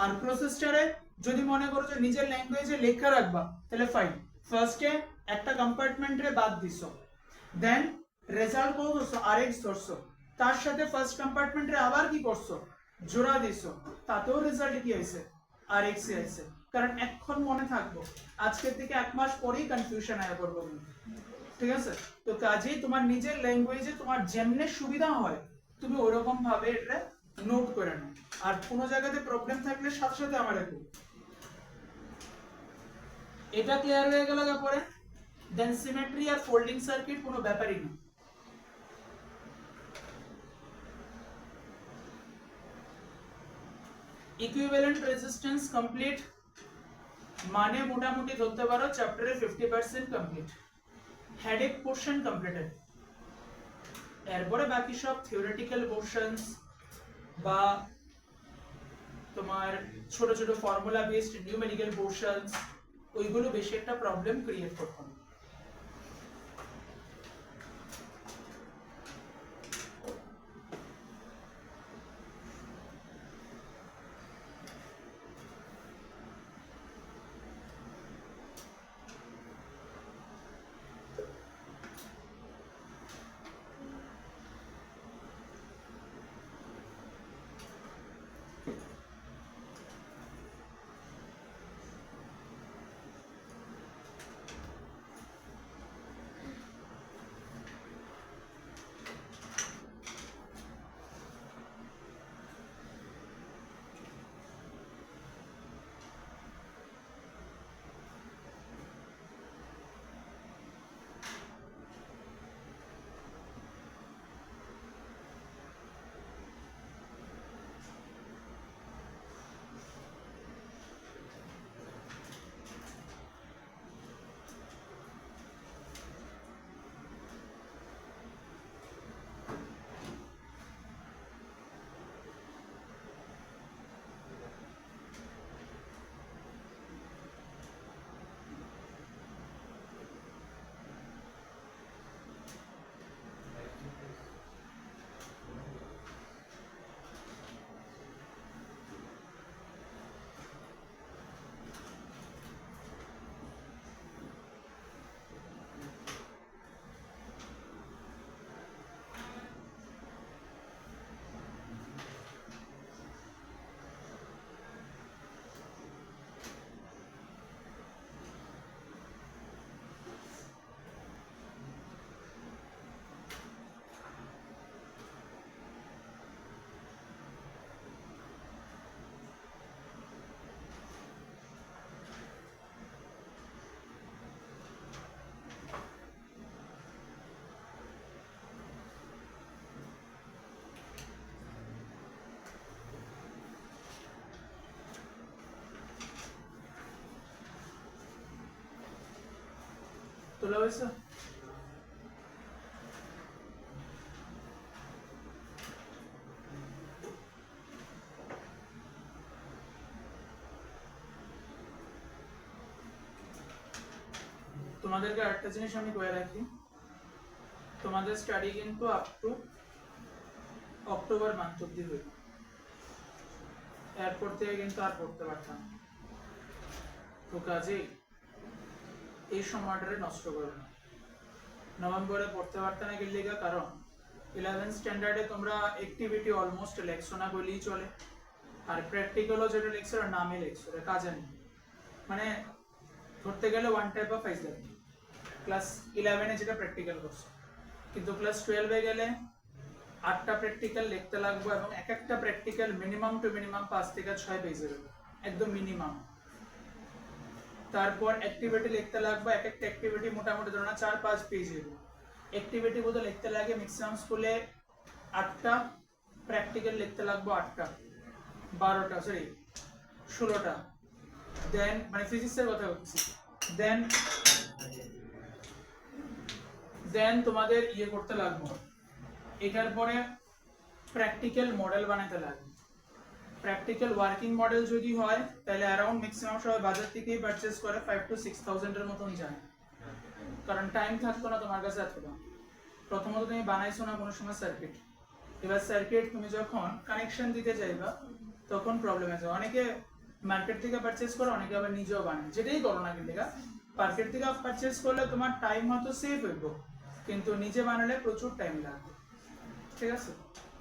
আর প্রসেসটারে যদি মনে করো যে নিজের ল্যাঙ্গুয়েজে লেখা রাখবা তাহলে ফাইন ফার্স্টে একটা কম্পার্টমেন্টে বাদ দিছো দেন রেজাল্ট কত করছো rx ধরছো তার সাথে ফার্স্ট কম্পার্টমেন্টে আবার কি করছো জোড়া দিছো তাতেও রেজাল্ট কি হইছে rx এ আছে কারণ এখন মনে থাকবো আজকে থেকে এক মাস পরেই কনফিউশন আয়া করবো ঠিক আছে তো কাজেই তোমার নিজের ল্যাঙ্গুয়েজে তোমার যেমনে সুবিধা হয় তুমি ওরকম ভাবে এটা নোট করে নাও আর কোনো জায়গাতে প্রবলেম থাকলে সাথে সাথে আমার একটু এটা ক্লিয়ার হয়ে গেল পরে দেন সিমেট্রি আর ফোল্ডিং সার্কিট কোনো ব্যাপারই না ইকুইভ্যালেন্ট রেজিস্ট্যান্স কমপ্লিট মানে মোটামুটি ধরতে পারো চ্যাপ্টারে 50% কমপ্লিট হেডেক পোরশন কমপ্লিটেড এরপরে বাকি সব থিওরিটিক্যাল পোরশনস বা তোমার ছোট ছোট ফর্মুলা বেসড নিউমেরিক্যাল পোরশনস ওইগুলো বেশি একটা প্রবলেম ক্রিয়েট করবে না তোলা হয়েছে? তোমাদেরকে একটা জিনিস আমি কয়ে রাখি, তোমাদের স্টাডি কিন্তু আপ টু অক্টোবর মান্থ অব্দি হইল, এরপর থেকে কিন্তু আর পড়তে পারতাম। তো কাজেই এই সময়টারে নষ্ট করো না। নভেম্বরে পড়তে পারতে না গেলে, কারণ 11 স্ট্যান্ডার্ডে তোমরা অ্যাক্টিভিটি অলমোস্ট লেখছো না বললেই চলে, আর প্র্যাকটিক্যালও যেটা লেখছো নামে লেখছো, কাজে নেই। মানে ধরতে গেলে ওয়ান টাইপ অফ ফাইজ লাগবে ক্লাস 11-এ যেটা প্র্যাকটিক্যাল করছো, কিন্তু ক্লাস 12-এ গেলে 8টা প্র্যাকটিক্যাল লিখতে লাগবে, এবং এক একটা প্র্যাকটিক্যাল মিনিমাম টু মিনিমাম 5 থেকে 6 পেজের, একদম মিনিমাম। তারপর অ্যাক্টিভিটি লিখতে লাগবে, এক একটা অ্যাক্টিভিটি মোটামুটি ধরো না 4-5 পেজের। অ্যাক্টিভিটি বোধ লিখতে লাগে ম্যাক্সিমাম স্কুলে 8টা, প্র্যাকটিক্যাল লিখতে লাগবে 8টা 12টা সরি 16টা। দেন মানে ফিজিক্সের কথা বলছি। দেন তোমাদের ইয়ে করতে লাগবে, এটার পরে প্র্যাকটিক্যাল মডেল বানাতে লাগবে। প্র্যাকটিক্যাল ওয়ার্কিং মডেল যদি হয় তাহলে অ্যারাউন্ড ম্যাক্সিমাম সবাই বাজার থেকেই পারচেজ করে 5 to 6,000 এর মতন যায়, কারণ টাইম থাকতো না তোমার কাছে এতটা। প্রথমত তুমি বানাইছো না কোনো সময় সার্কিট, এবার সার্কিট তুমি যখন কানেকশন দিতে যাইবা তখন প্রবলেম আছে। অনেকে মার্কেট থেকে পারচেজ করে, অনেকে আবার নিজেও বানায়, যেটাই করো না কিন্তু মার্কেট থেকে পারচেজ করলে তোমার টাইম হয়তো সেভ হইব, কিন্তু নিজে বানালে প্রচুর টাইম লাগবে। ঠিক আছে?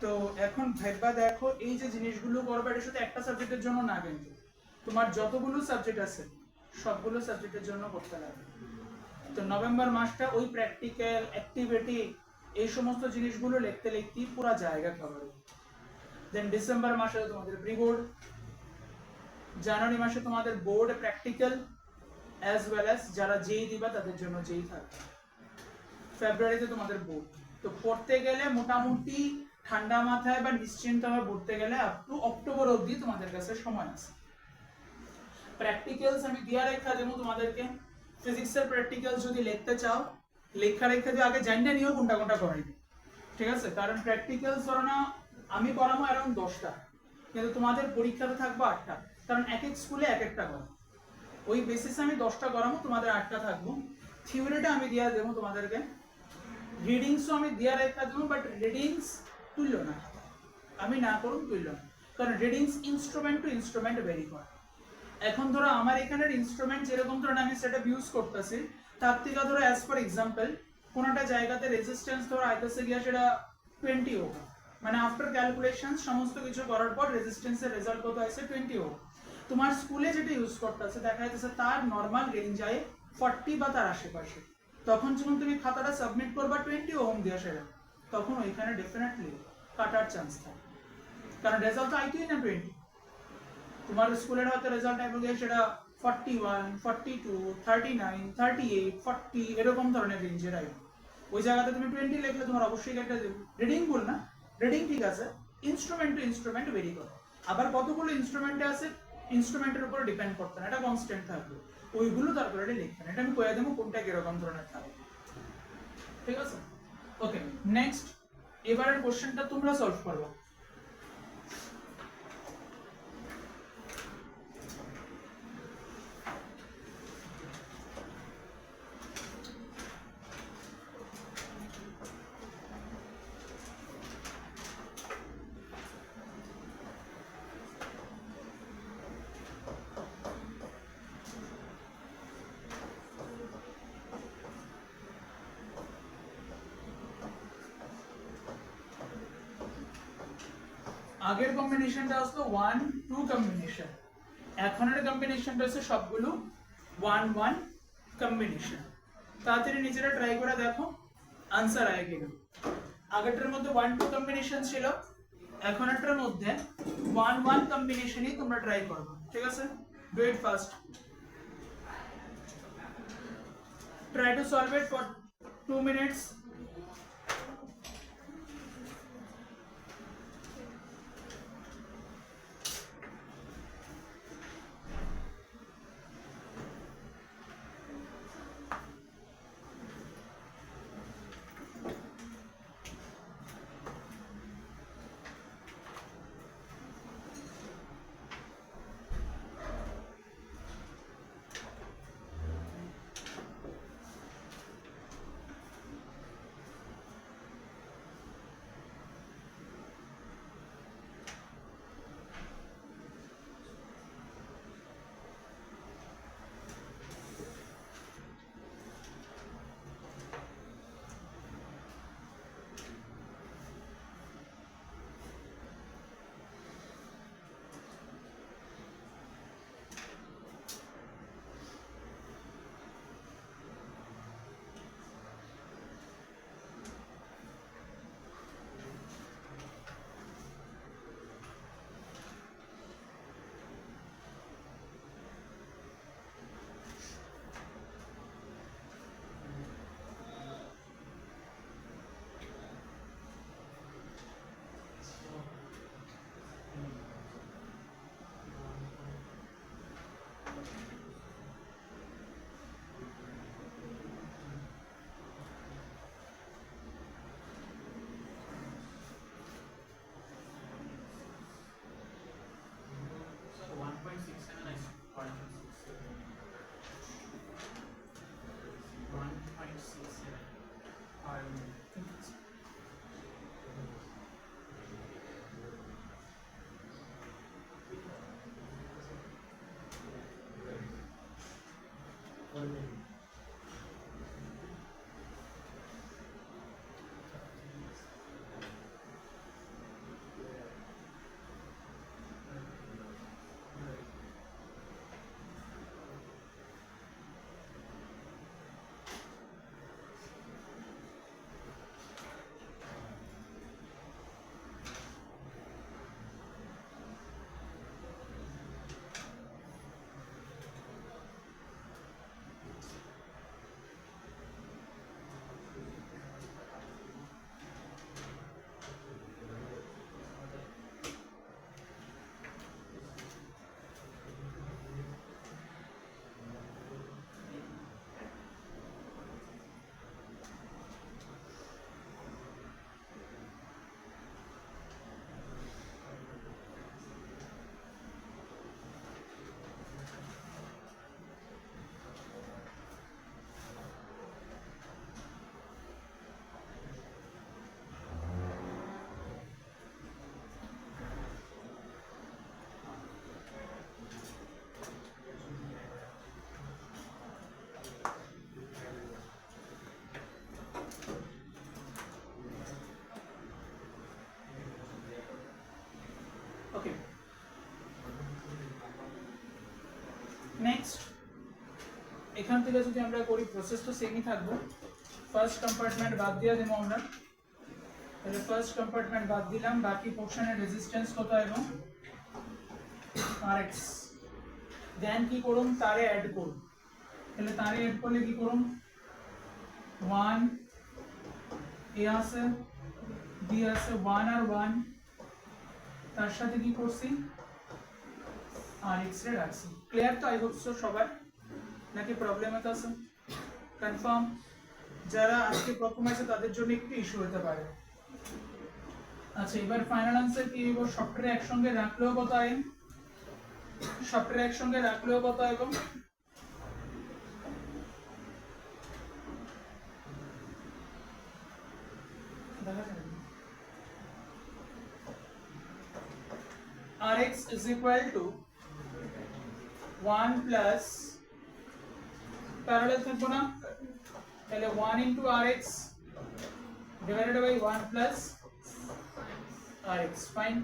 তো এখন ভাইবা দেখো, এই যে জিনিসগুলো করবে এটা শুধু একটা সাবজেক্টের জন্য না, কিন্তু তোমার যতগুলো সাবজেক্ট আছে সবগুলো সাবজেক্টের জন্য করতে লাগবে। তো নভেম্বর মাসটা ওই প্র্যাকটিক্যাল অ্যাক্টিভিটি এই সমস্ত জিনিসগুলো লিখতে লিখতেই পুরো জায়গা কভার হবে। দেন ডিসেম্বর মাসে তোমাদের প্রি বোর্ড, জানুয়ারি মাসে তোমাদের board practical as well as যারা যেই দিবা তাদের জন্য যেই থাকবে। ফেব্রুয়ারিতে তোমাদের বোর্ড। তো পড়তে গেলে মোটামুটি ঠান্ডা মাথায় বা নিশ্চিন্তভাবে পড়তে গেলে আপ টু অক্টোবর অবধি তোমাদের কাছে সময় আছে। প্র্যাকটিক্যালস আমি দিয়া রেখা দেবো তোমাদেরকে। ফিজিক্সের প্র্যাকটিক্যালস যদি লিখতে চাও, লেখা রেখা দিয়ে আগে জানতে নিও কোনটা কোনটা করাইবে। ঠিক আছে? কারণ প্র্যাকটিক্যালস ধরো না আমি করাবো অ্যারাউন্ড 10টা, কিন্তু তোমাদের পরীক্ষাতে থাকবে 8টা, কারণ এক এক স্কুলে এক একটা করে। ওই বেসিসে আমি 10টা করাবো, তোমাদের 8টা থাকবো। থিওরিটা আমি দিয়া দেবো তোমাদেরকে, রিডিংসও আমি দিয়া রেখা দেবো, বাট রিডিংস তুলল না, আমি না করুন তুলল না, কারণ readings instrument to instrument vary করে। এখন ধরো আমার এখানের ইনস্ট্রুমেন্ট যেরকম ধরো আমি সেটা ইউজ করতেছি, তার থেকে ধরো অ্যাজ ফর এক্সাম্পল কোনোটা জায়গাতে রেজিস্ট্যান্স ধরো আইতেছে গিয়া সেটা 20 ওহম, মানে আফটার ক্যালকুলেশন সমস্ত কিছু করার পর রেজিস্ট্যান্সের রেজাল্ট কত আছে 20 ওহম। তোমার স্কুলে যেটা ইউজ করতেছে দেখা যাচ্ছে তার নর্মাল রেঞ্জ যায় 40 বা তার আশেপাশে, তখন যখন তুমি খাতাটা সাবমিট করবা 20 ওহম দিয়ে সেটা, তখন ওইখানে ডেফিনেটলি কাটার চান্স থাকে, কারণ রেজাল্ট তো আইতেই না 20। তোমার স্কুলের হয়তো রেজাল্ট আইব গিয়ে সেটা 41, 42, 39, 38, 40 এরকম ধরনের রেঞ্জের আইব। ওই জায়গাতে তুমি 20 লিখলে তোমার অবশ্যই একটা রিডিং ভুল না, রিডিং ঠিক আছে, ইনস্ট্রুমেন্ট টু ইনস্ট্রুমেন্ট ভেরি করে। আবার কতগুলো ইনস্ট্রুমেন্টে আছে ইনস্ট্রুমেন্টের উপর ডিপেন্ড করতে না, এটা কনস্ট্যান্ট থাকবে, ওইগুলো তারপরে এটা লিখতে না। এটা আমি কয়ে দেবো কোনটা কিরকম ধরনের থাকবে। ঠিক আছে? ওকে, নেক্সট এবারের কোশ্চেনটা তোমরা সলভ করবে। আগের কম্বিনেশনটা আসতো 1-2 কম্বিনেশন, এখনের কম্বিনেশনটা হচ্ছে সবগুলো 1-1 কম্বিনেশন। তাড়াতাড়ি নিজেরা ট্রাই করে দেখো আনসার আয় কিনা। আগেরটার মধ্যে 1-2 কম্বিনেশন ছিল, এখনটার মধ্যে 1-1 কম্বিনেশনই তোমরা ট্রাই করবে। ঠিক আছে? Do it fast, try to solve it for 2 minutes। Okay, next এখান থেকে যদি আমরা করি প্রসেস তো সেমই থাকবে। ফার্স্ট কম্পার্টমেন্ট বাদ দিয়ে দেবো আমরা, তাহলে ফার্স্ট কম্পার্টমেন্ট বাদ দিলাম, বাকি পোর্শনের রেজিস্ট্যান্স কত এবং Rx, দেন কি করুন তারে অ্যাড করুন, তাহলে তারে অ্যাড করলে কি করুন 1 এ আছে বি আছে 1 আর 1, তার সাথে কি করছি Rx রে রাখছি। ক্লিয়ার তো? আই হোপ সো সবার, নাকি প্রবলেম আছে? কনফার্ম? যারা আজকে প্রথম আছে তাদের জন্য একটু ইস্যু হতে পারে। আচ্ছা, এবার ফাইনাল আনসার কি হইব? সফটওয়্যার একসঙ্গে রাখলেও কত আই, সফটওয়্যার একসঙ্গে রাখলেও কত এবং Rx is equal to 1 plus parallel থাকবো না, তাহলে 1 into Rx divided by 1 plus Rx, fine।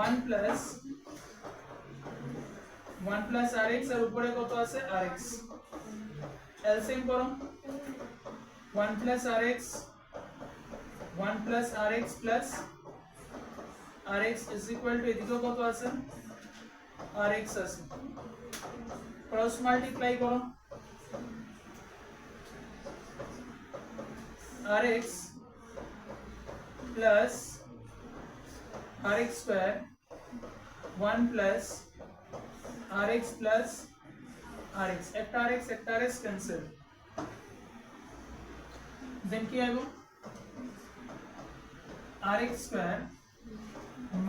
1 plus Rx আর উপরে কত আছে Rx, এলসিএম করো 1 plus Rx plus Rx is equal to এদিকে কত আছে Rx আছে, ক্রস মাল্টিপ্লাই করো Rx plus Rx square 1 plus Rx plus Rx, একটা Rx cancel, then কি হবে Rx square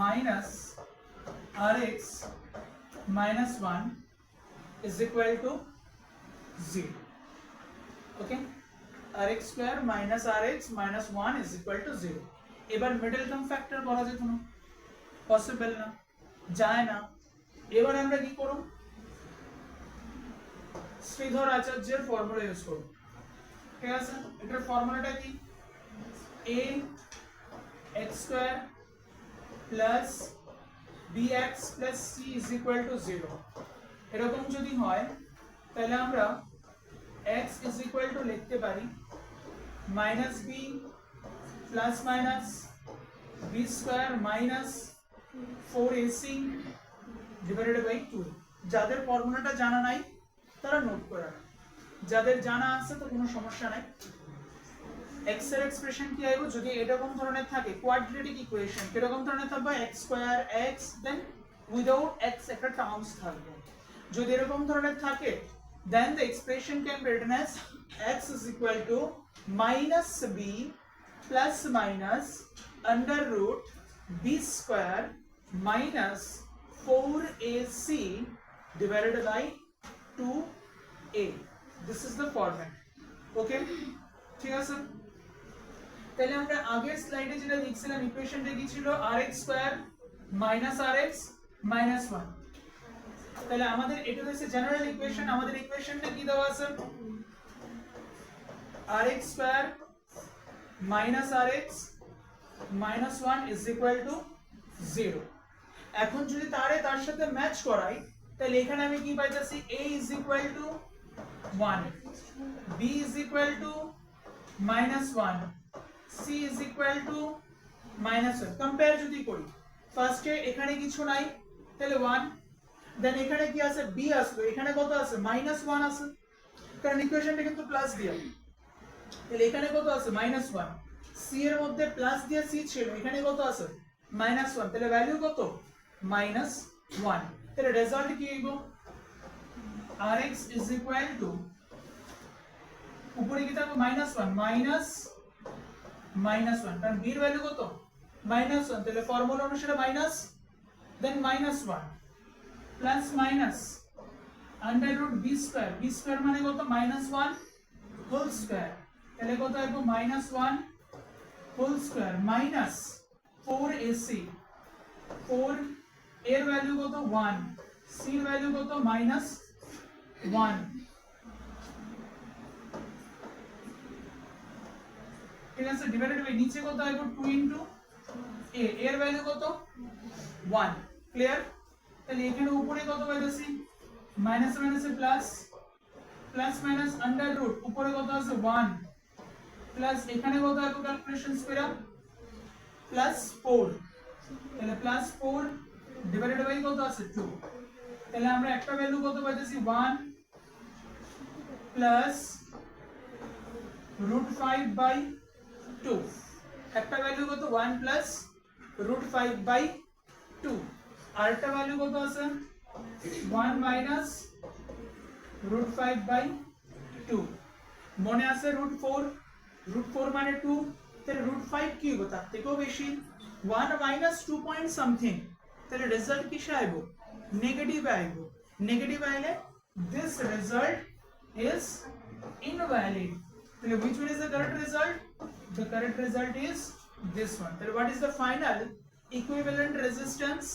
minus Rx minus 1 is equal to 0, okay। Rx square minus Rx minus 1 is equal to 0। এবার middle term factor করা যেত না, possible না, যায় না। এবার আমরা কি করব, শ্রীধর আচার্যের ফর্মুলা ইউজ করব, ঠিক আছে। এটার ফর্মুলাটা কি a x square plus bx plus c is equal to 0। এরকম যদি হয় তাহলে আমরা x is equal to লিখতে পারি minus b plus minus b square minus 4ac divided by 2। যাদের ফর্মুলাটা জানা নাই তারা নোট করে রাখুন, যাদের জানা আছে তো কোনো সমস্যা নাই। x এর এক্সপ্রেশন কি আইবো যদি এরকম ধরনের থাকে, কোয়াড্রেটিক ইকুয়েশন কিরকম ধরনের থাকবে x স্কয়ার x দেন উইদাউট x একটা টার্মস থাকবে। যদি এরকম ধরনের থাকে then the expression can be written as x is equal to minus b plus minus under root b square minus 4ac divided by 2a। this is the format, okay, ঠিক আছে। তাহলে আমরা আগের স্লাইডে যেটা লিখছিলাম ইকুয়েশনটা কি ছিল, rx square minus rx minus 1, তাহলে আমাদের এটা হচ্ছে জেনারেল ইকুয়েশন। আমাদের ইকুয়েশনটা কি দেওয়া আছে, rx square minus rx minus 1 is equal two 0। এখন যদি তার সাথে ম্যাচ করাই তাহলে এখানে আমি কি পাইতেছি, a is equal two 1, b is equal two minus 1, c is equal two minus 1। Compare যদি করি, ফার্স্টে এখানে কিছু নাই তাহলে 1, দেন এখানে কি আছে b আসলো, এখানে কত আছে মাইনাস 1 আছে, কারণ ইকুয়েশনটা কিন্তু প্লাস দিয়ে, তাহলে এখানে কত আছে মাইনাস 1, c এর মধ্যে প্লাস দিয়ে c ছিল, এখানে কত আছে মাইনাস 1, তাহলে ভ্যালু কত মাইনাস 1। তাহলে রেজাল্ট কি হইব, rx ইজ ইকুয়াল টু উপরে কি থাকবে মাইনাস 1 মাইনাস মাইনাস 1, কারণ b এর ভ্যালু কত মাইনাস 1, তাহলে ফর্মুলা অনুসারে minus then minus 1 plus minus under root b square মানে কত মাইনাস 1 হোল স্কয়ার, তাহলে কত আসবে minus 1 whole square minus 4ac, 4 এর ভ্যালু কত 1, c এর ভ্যালু কত মাইনাস 1, ঠিক আছে, ডিভাইডেড বাই নিচে কত আসবে 2 ইনটু a, এর ভ্যালু কত 1। ক্লিয়ার? তাহলে এখানে উপরে কত পাইতেছি মাইনাস মাইনাসে plus, plus minus under root উপরে কত আছে 1 প্লাস এখানে কত আসবে ক্যালকুলেশনস করা প্লাস 4, তাহলে প্লাস 4 ডিভাইডেড বাই কত আছে 2, তাহলে আমরা একটা ভ্যালু কত পাইতেছি 1 প্লাস রুট 5 বাই 2, একটা ভ্যালু কত 1 প্লাস রুট 5 বাই 2, আর একটা ভ্যালু কত আছে 1 মাইনাস রুট 5 বাই 2, মনে আছে রুট 4 মানে 2, তাহলে রুট 5 কি হবে তার থেকেও বেশি, 1 মাইনাস 2 পয়েন্ট সামথিং, তাহলে রেজাল্ট কিসে আইবো নেগেটিভ আইবো, নেগেটিভ আইলে দিস রেজাল্ট ইজ ইনভ্যালিড। তাহলে which one is the correct result? The correct result is this one. Then what is the final equivalent resistance?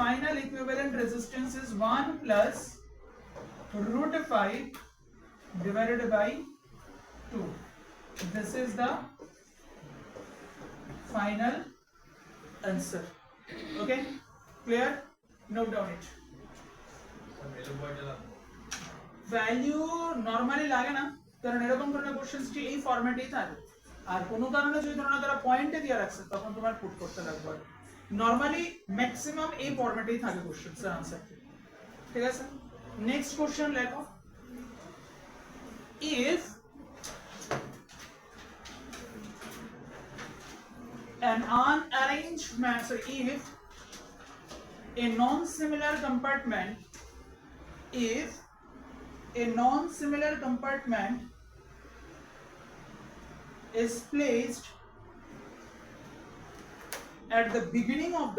Final equivalent resistance is 1 plus root 5 divided by 2. This is the final answer. Okay? Clear? Note down it. Value normally লাগে না, কারণ এরকম ধরনের কোশ্চেনটি এই ফরম্যাটেই থাকে, আর কোনো কারণে যদি ধরো তারা পয়েন্টে দিয়ে রাখছে তখন তোমার পুট করতে লাগবে। নরমালি ম্যাক্সিমাম এই ফরম্যাটেই থাকে কোশ্চেনস এর आंसर, ঠিক আছে? নেক্সট কোশ্চেন লেখো, if an unarranged if a non-similar compartment is placed at the beginning of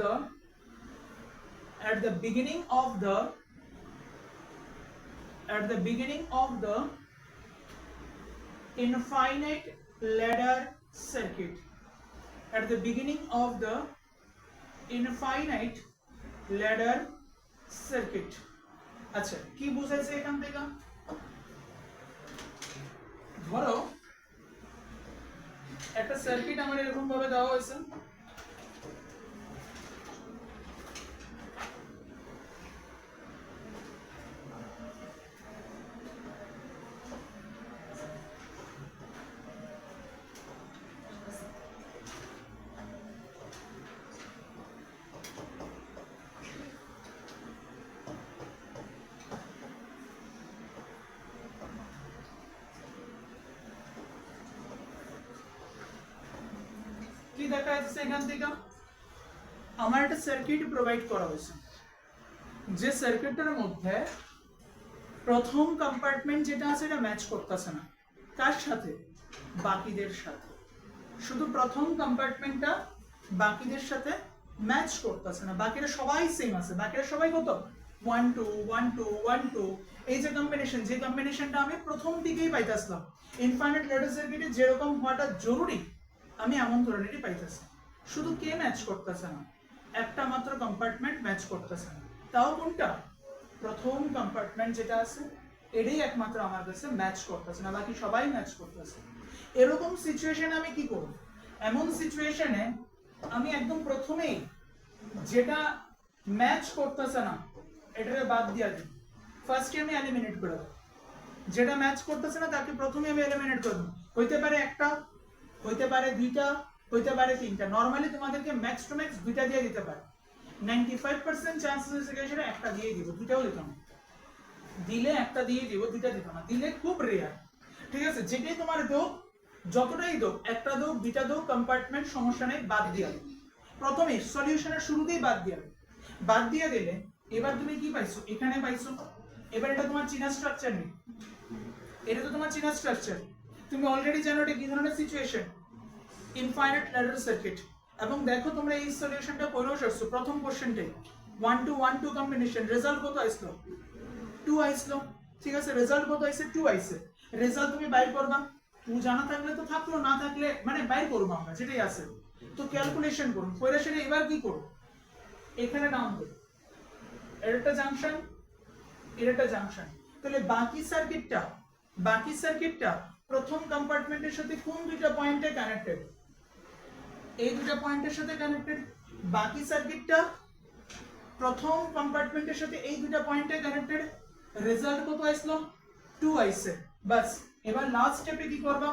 the infinite ladder circuit, at the beginning of the infinite ladder circuit। আচ্ছা কি বুঝাইছে এখান থেকে, ধরো একটা সার্কিট আমার এরকম ভাবে দেওয়া হয়েছে, কি দেখা যাচ্ছে এখান থেকে আমার একটা সার্কিট প্রোভাইড করা হয়েছে, যে সার্কিটটার মধ্যে প্রথম কম্পার্টমেন্ট যেটা আছে এটা ম্যাচ করতেছে না, কার সাথে বাকিদের সাথে, শুধু প্রথম কম্পার্টমেন্টটা বাকিদের সাথে ম্যাচ করতেছে না, বাকিরা সবাই সেম আছে, বাকিরা সবাই কত 1 2 1 2 1 2, এই যে কম্বিনেশনটা আমি প্রথম দিকেই পাইতাছিলাম, ইনফাইনাইট ল্যাডার সার্কিটে যেরকম হওয়াটা জরুরি আমি এমন ধরনেরই পাইতেছি, শুধু কে ম্যাচ করতেছে না, একটা মাত্র কম্পার্টমেন্ট ম্যাচ করতেছে না, তাও কোনটা প্রথম কম্পার্টমেন্ট যেটা আছে এটাই একমাত্র আমার কাছে ম্যাচ করতেছে না, বাকি সবাই ম্যাচ করতেছে। এরকম সিচুয়েশনে আমি কি করব? এমন সিচুয়েশনে আমি একদম প্রথমেই যেটা ম্যাচ করতেছে না এটাকে বাদ দিয়ে দিই, ফার্স্টে আমি এলিমিনেট করে দেব। যেটা ম্যাচ করতেছে না তাকে প্রথমে আমি এলিমিনেট করে দেব। হইতে পারে একটা, হইতে পারে দুইটা, হইতে পারে তিনটা। নরমালি তোমাদেরকে ম্যাক্স টু ম্যাক্স দুইটা দিয়ে দিতে পারে। 95% চান্সেস আছে সেটা একটা দিয়ে দিব, দুইটাও দিতাম দিলে একটা দিয়ে দিব, দুইটা দিতাম না, দিলে খুব রেয়ার। ঠিক আছে, যেটাই তোমার দাও, যতটাই দাও, একটা দাও, দুইটা দাও, কম্পার্টমেন্ট সমস্যা নেই, বাদ দিয়ে দাও। প্রথমে সলিউশনের শুরুতেই বাদ দিয়ে দাও। বাদ দিয়ে দিলে এবার তুমি কি পাইছো? এখানে পাইছো। এবার এটা তোমার চিনা স্ট্রাকচার নেই, এটা তো তোমার চিনা স্ট্রাকচার। তুমি অলরেডি জানো এটা কি ধরনের সিচুয়েশন, ইনফাইনাইট ল্যাডার সার্কিট। এবং দেখো তোমরা এই সলিউশনটা পড়েও আসছো প্রথম কোশ্চেনটাই 1 to 1 2 কম্বিনেশন। রেজাল্ট কত আসলো? 2 আসলো। ঠিক আছে, রেজাল্ট কত আইছে? 2 আইছে। রেজাল্ট তুমি বাইর করবা, 2 জানা থাকলে তো থাকলো, না থাকলে মানে বাইর করব আমরা যেটাই আছে। তো ক্যালকুলেশন করুন, পরে সেটা এবার কি করব? এখানে নাম দেব, এর একটা জাংশন, এর একটা জাংশন। তাহলে বাকি সার্কিটটা প্রথম কম্পার্টমেন্টের সাথে কোন দুইটা পয়েন্টে কানেক্টেড? এই দুইটা পয়েন্টের সাথে কানেক্টেড। বাকি সার্কিটটা প্রথম কম্পার্টমেন্টের সাথে এই দুইটা পয়েন্টে কানেক্টেড। রেজাল্ট কত আসলো? 2 আইছে। বাস, এবার লাস্ট স্টেপে কি করবা?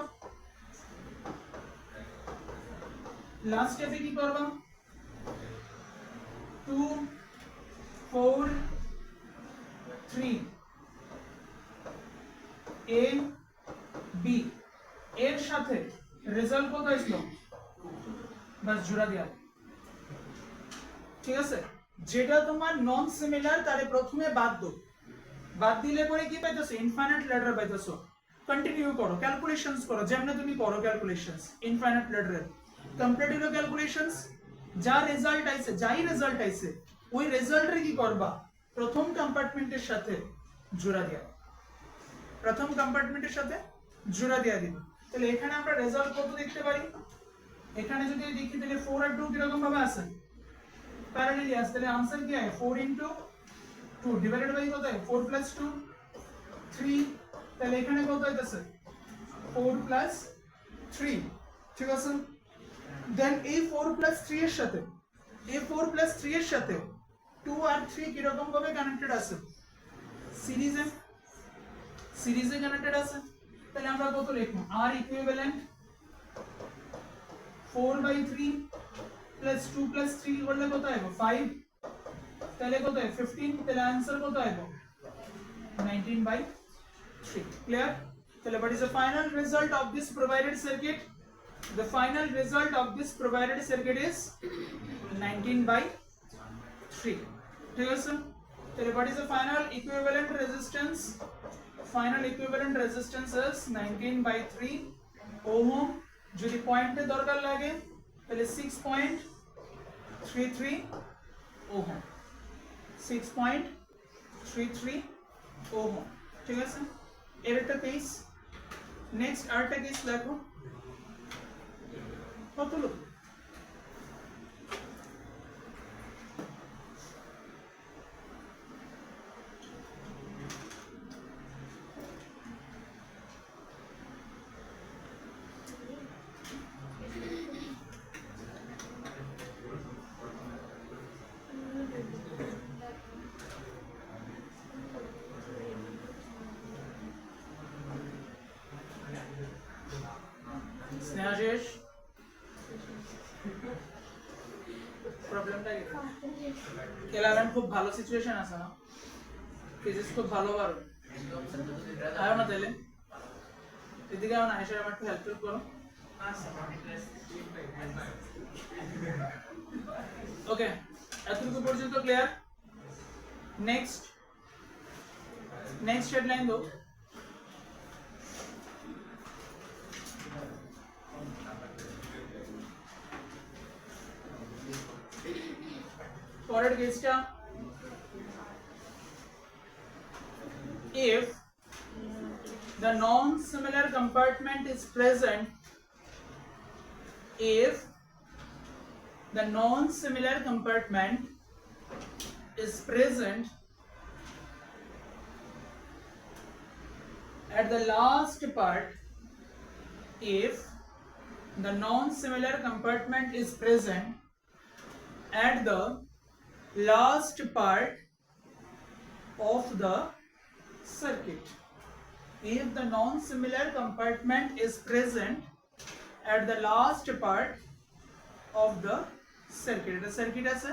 লাস্ট স্টেপে কি করবা? 2 4 3 এ বি এর সাথে রেজাল্ট কত আসলো? বাস জোড়া দিয়া। ঠিক আছে, যেটা তোমার নন সিমিলার তারে প্রথমে বাদ দাও। বাদ দিলে পরে কি পাইতেছো? ইনফাইনাইট ল্যাডার পাইতেছো। কন্টিনিউ করো, ক্যালকুলেশনস করো, যেমন তুমি করো ক্যালকুলেশনস ইনফাইনাইট ল্যাডারের কমপ্লিট হলো ক্যালকুলেশনস। যা রেজাল্ট আইছে, যাই রেজাল্ট আইছে, ওই রেজাল্টের কি করবা? প্রথম কম্পার্টমেন্টের সাথে জোড়া দিয়া। প্রথম কম্পার্টমেন্টের সাথে জোড়া দিয়া দিবে। তাহলে এখানে আমরা রেজাল্ট কত দেখতে পারি? এখানে যদি দেখি তাহলে 4 আর 2 কিরকম ভাবে আছে? প্যারালালি আছে। তাহলে आंसर কি হয়? 4 into 2 ডিভাইডেড বাই কত হয়? 4 plus 2 3। তাহলে এখানে কত হইতাছে? 4 plus 3। ঠিক আছে, দেন এই 4 plus 3 এর সাথে 2 আর 3 কিরকম ভাবে কানেক্টেড আছে? সিরিজে কানেক্টেড আছে। তাহলে আমরা কত লিখব? R ইকুইভ্যালেন্ট 4/3 plus 2 plus 3 করলে কত হবে? 5। তাহলে কত হয়? 15। তাহলে आंसर কত হবে? 19/3। ক্লিয়ার? তাহলে what is the final result of this provided circuit? The final result of this provided circuit is 19/3। ঠিক আছে, তাহলে what is the final equivalent resistance? Final equivalent resistance is 19/3 ohm। যদি পয়েন্টে দরকার লাগে তাহলে 6.33 ওহম। 6.33 ওহম। ঠিক আছে, এর একটা কেস। নেক্সট আরেকটা কেস দেখো, কত লোক স্নেহাশেষ প্রবলেমটা কি? কেলারান খুব ভালো সিচুয়েশন আছে না, ফিজিক্স খুব ভালো পারো। আয়ো না তাহলে এদিকে আয়ো না, এসে আমার একটু হেল্প করো। ওকে, এতটুকু পর্যন্ত ক্লিয়ার। নেক্সট হেডলাইন দাও। পরের কেসটা, if the non-similar compartment is present, if the non-similar compartment is present at the last part if the non-similar compartment is present at the last part of the circuit. If the non-similar compartment is present at the last part of the circuit. এটা circuit আছে,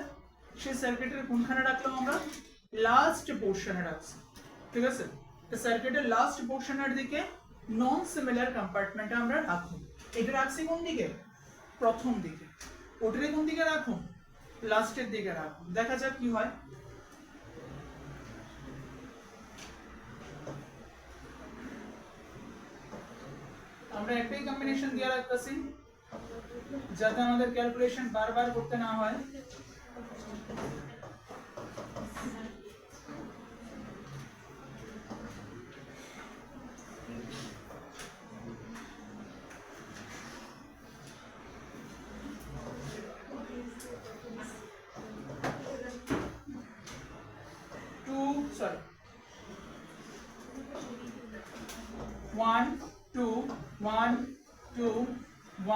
সেই সার্কিটের কোনখানে রাখলাম আমরা? Last পোর্শনে রাখছি, ঠিক আছে? তো সার্কিটের লাস্ট পোর্শনের দিকে নন সিমিলার কম্পার্টমেন্টে আমরা রাখুন। এটা রাখছি কোন দিকে? প্রথম দিকে। ওটারে কোন দিকে রাখুন? লাস্টের দিকে রাখুন। দেখা যাক কি হয়। আমরা একটাই কম্বিনেশন দিয়ে রাখতেছি যাতে আমাদের ক্যালকুলেশন বারবার করতে না হয়। One, two, one, two,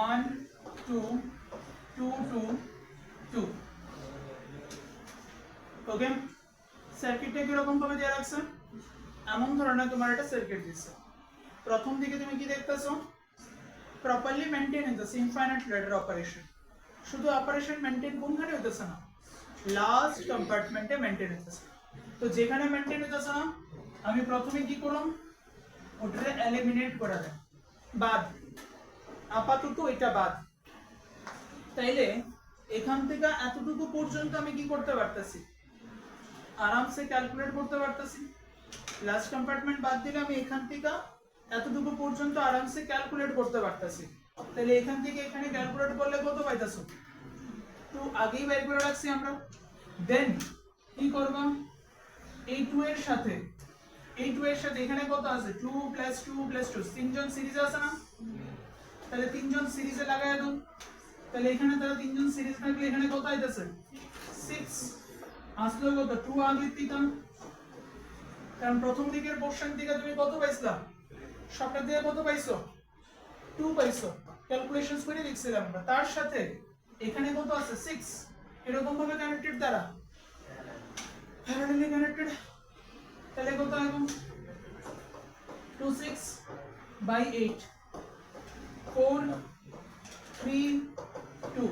one, two, two, two, two. ওকে, সার্কিটটা কিরকম ভাবে দেওয়া রাখছে? এমন ধরনের তোমার একটা সার্কিট দিচ্ছে। প্রথম দিকে তুমি কি দেখতেছো? প্রপারলি মেনটেন হইতেছে ইনফাইনাইট ল্যাডার অপারেশন। শুধু অপারেশন মেনটেন কোনখানে হইতেছে না? লাস্ট কম্পার্টমেন্টে মেনটেন হইতেছে। তো যেখানে মেনটেন হইতেছে না, আমি প্রথমে কি করলাম? ওটারে এলিমিনেট করে দেন, বাদ। আপাতত এটা বাদ। তাইলে এখান থেকে এতটুকু পর্যন্ত আমি কি করতে পারতেছি? আরামসে ক্যালকুলেট করতে পারতেছি। লাস্ট কম্পার্টমেন্ট বাদ দিলে আমি এখান থেকে এতটুকু পর্যন্ত আরামসে ক্যালকুলেট করতে পারতেছি। তাহলে এখান থেকে এখানে ক্যালকুলেট করলে কত পাইতাছো? 2 আগেই বের করে রাখছি আমরা। দেন কি করব? এই 2 এর সাথে এখানে কত আছে? 2 + 2 + 2 তিনজন সিরিজে আছে না? তাহলে তিনজন সিরিজে লাগায় দাও। তাহলে এখানে তারা তিনজন সিরিজ থাকলে এখানে কত আইতাছে? 6 আসলে কত? 2 আগের থেকে, কারণ প্রথম দিকের পোরশন থেকে তুমি কত পাইছিলা? সবটা দিয়ে কত পাইছো? 2 পাইছো। ক্যালকুলেশনস করে লিখছিলাম আমরা। তার সাথে এখানে কত আছে? 6। এরকম ভাবে কানেক্টেড, দ্বারা প্যারালালি কানেক্টেড। তাহলে কত এখন? 26/8 4 3 2।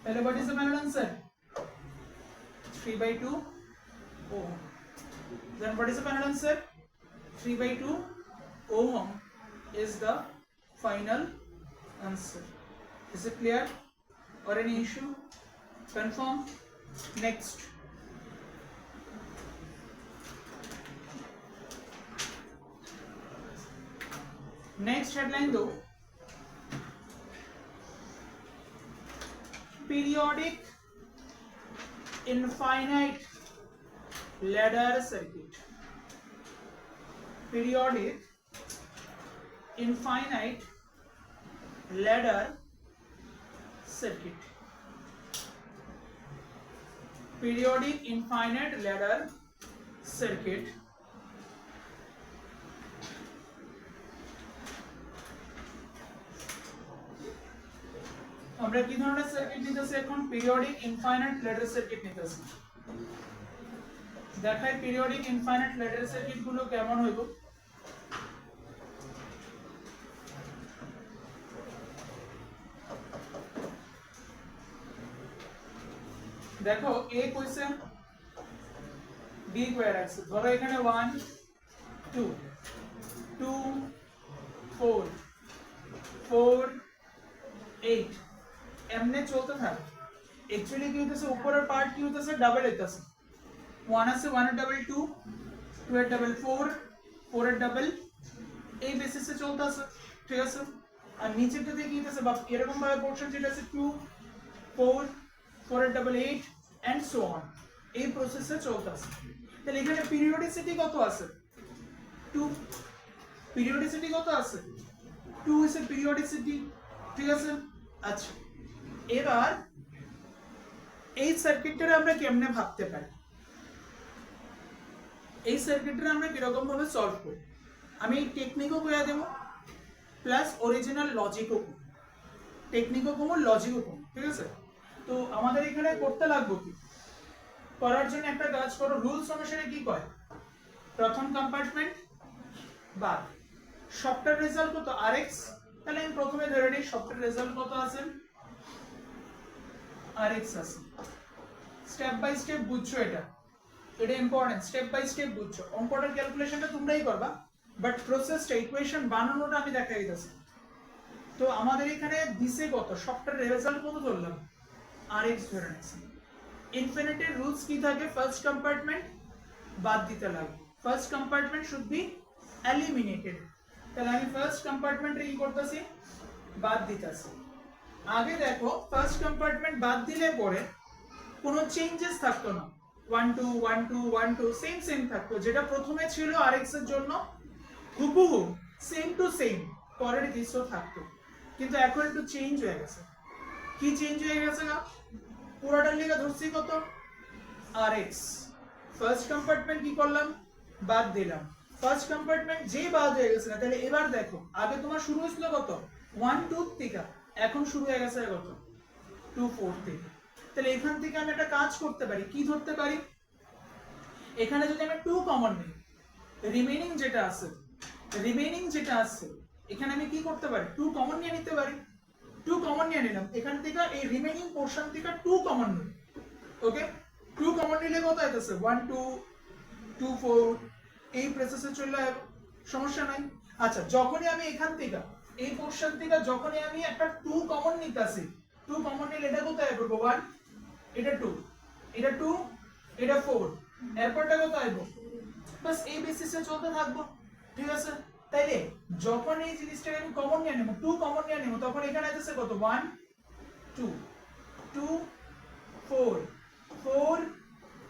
তাহলে what is the final answer? 3/2 ohm. Then what is the final answer? 3/2 ohm is the final answer. Is it clear or any issue? Confirm. Next. Next headline though, periodic infinite ladder circuit. Periodic infinite ladder circuit. Periodic infinite ladder circuit. আমরা কি ধরনের circuit নিতেছি এখন? Periodic infinite ladder circuit নিতেছি। দেখাই periodic infinite ladder circuit গুলো কেমন হইব। দেখো এ কইছে, বি কয় রাখছে। ধরো এখানে 1 2 2 4 4 8 এমনে চলতে থাকে। एक्चुअली কি হইতেছে? উপরের পার্ট কি হইতেছে? ডাবল হইতেছে। 1 আছে, 1 এর ডাবল 2, 2 এর ডাবল 4, 4 এর ডাবল, এই বেসিসে চলতেছে, ঠিক আছে? আর নিচেরটাতে কি হইতেছে? বা এরকম ভাবে পোরশন যেটা আছে 2 4 4 এর ডাবল 8 এন্ড সো অন, এই প্রসেসে চলতেছে। তাহলে এখানে পিরিয়ডিসিটি কত আছে? 2। পিরিয়ডিসিটি কত আছে? 2 ইজ এ পিরিয়ডিসিটি, ঠিক আছে? আচ্ছা, এবার এই সার্কিটটা আমরা কেমনে ভাবতে পারি? এই সার্কিটটা আমরা কিরকম ভাবে সলভ করি? আমি টেকনিকও কইয়া দেব প্লাস অরিজিনাল লজিকও, টেকনিকও কম লজিকও কম, ঠিক আছে। তো আমাদের এখানে করতে লাগবে কি, করার জন্য একটা কাজ করো, রুলস অনুসারে কি কয়, প্রথম কম্পার্টমেন্ট বাদ, সফটওয়্যার রেজাল্ট কত আরএক্স, তাহলে আমি প্রথমে ধরে নিই সফটওয়্যার রেজাল্ট কত আছে আরএক্স আছে। স্টেপ বাই স্টেপ বুঝছো, এটা ইম্পর্টেন্ট, স্টেপ বাই স্টেপ বুঝছো, অঙ্কটার ক্যালকুলেশনটা তোমরাই করবা, বাট প্রসেসটা ইকুয়েশন বানানোটা আমি দেখাই দিতেছি। তো আমাদের এখানে দিছে কত, সফটওয়্যার রেজাল্ট কত ধরলাম আরএক্স ধরে নিছি। ইনফিনিটির রুলস কি থাকে, ফার্স্ট কম্পার্টমেন্ট বাদ দিতে লাগবে, first compartment should be eliminated, তাহলে আমি ফার্স্ট কম্পার্টমেন্টে কি করতেছি বাদ দিতেছি। আগে দেখো ফার্স্ট কম্পার্টমেন্ট বাদ দিলে পরে কোনো চেঞ্জেস থাকতো না, 1 2 1 2 1 2 সেম সেম থাকতো, যেটা প্রথমে ছিল আরএক্স এর জন্য হুবহু সেম টু সেম পরের কেসও থাকতো, কিন্তু এখন একটু চেঞ্জ হয়ে গেছে। কি চেঞ্জ হয়ে গেছে না, পুরোটার লিগা ধরছি কত আরএক্স, ফার্স্ট কম্পার্টমেন্ট কি করলাম বাদ দিলাম, ফার্স্ট কম্পার্টমেন্ট যে বাদ হয়ে গেছে না, তাহলে এবার দেখো আগে তোমার শুরু হয়েছিল কত 1 2 থেকে, এখন শুরু হয়ে গেছে কত 2 4 থেকে। তাহলে এখান থেকে আমি একটা কাজ করতে পারি, কি ধরতে পারি, এখানে যদি আমি 2 কমন নিই, রিমেইনিং যেটা আছে এখানে আমি কি করতে পারি 2 কমন নিয়ে নিতে পারি, 2 কমন নিয়ে নিলাম, এখান থেকে এই রিমেইনিং পোরশন থেকে 2 কমন নিই, ওকে 2 কমন নিলে কত আইতেছে 1 2 2 4, এই প্রসেসে চলে সমস্যা নাই। আচ্ছা যখনই আমি এখান থেকে এই পোরশন থেকে যখনই আমি একটা 2 কমন নিতেছি, 2 কমন নিলে এটা কোথায় আসবে 1, এটা 2, এটা 2, এটা 4, এরপরটা কত আসবে, বাস এই বেসিসে চলতে থাকবো, ঠিক আছে। তাইলে যখন এই জিনিসটাকে আমি কমন নিয়ে নেব 2 কমন নিয়ে নেব, তখন এখানে আসছে কত 1 2 2 4 4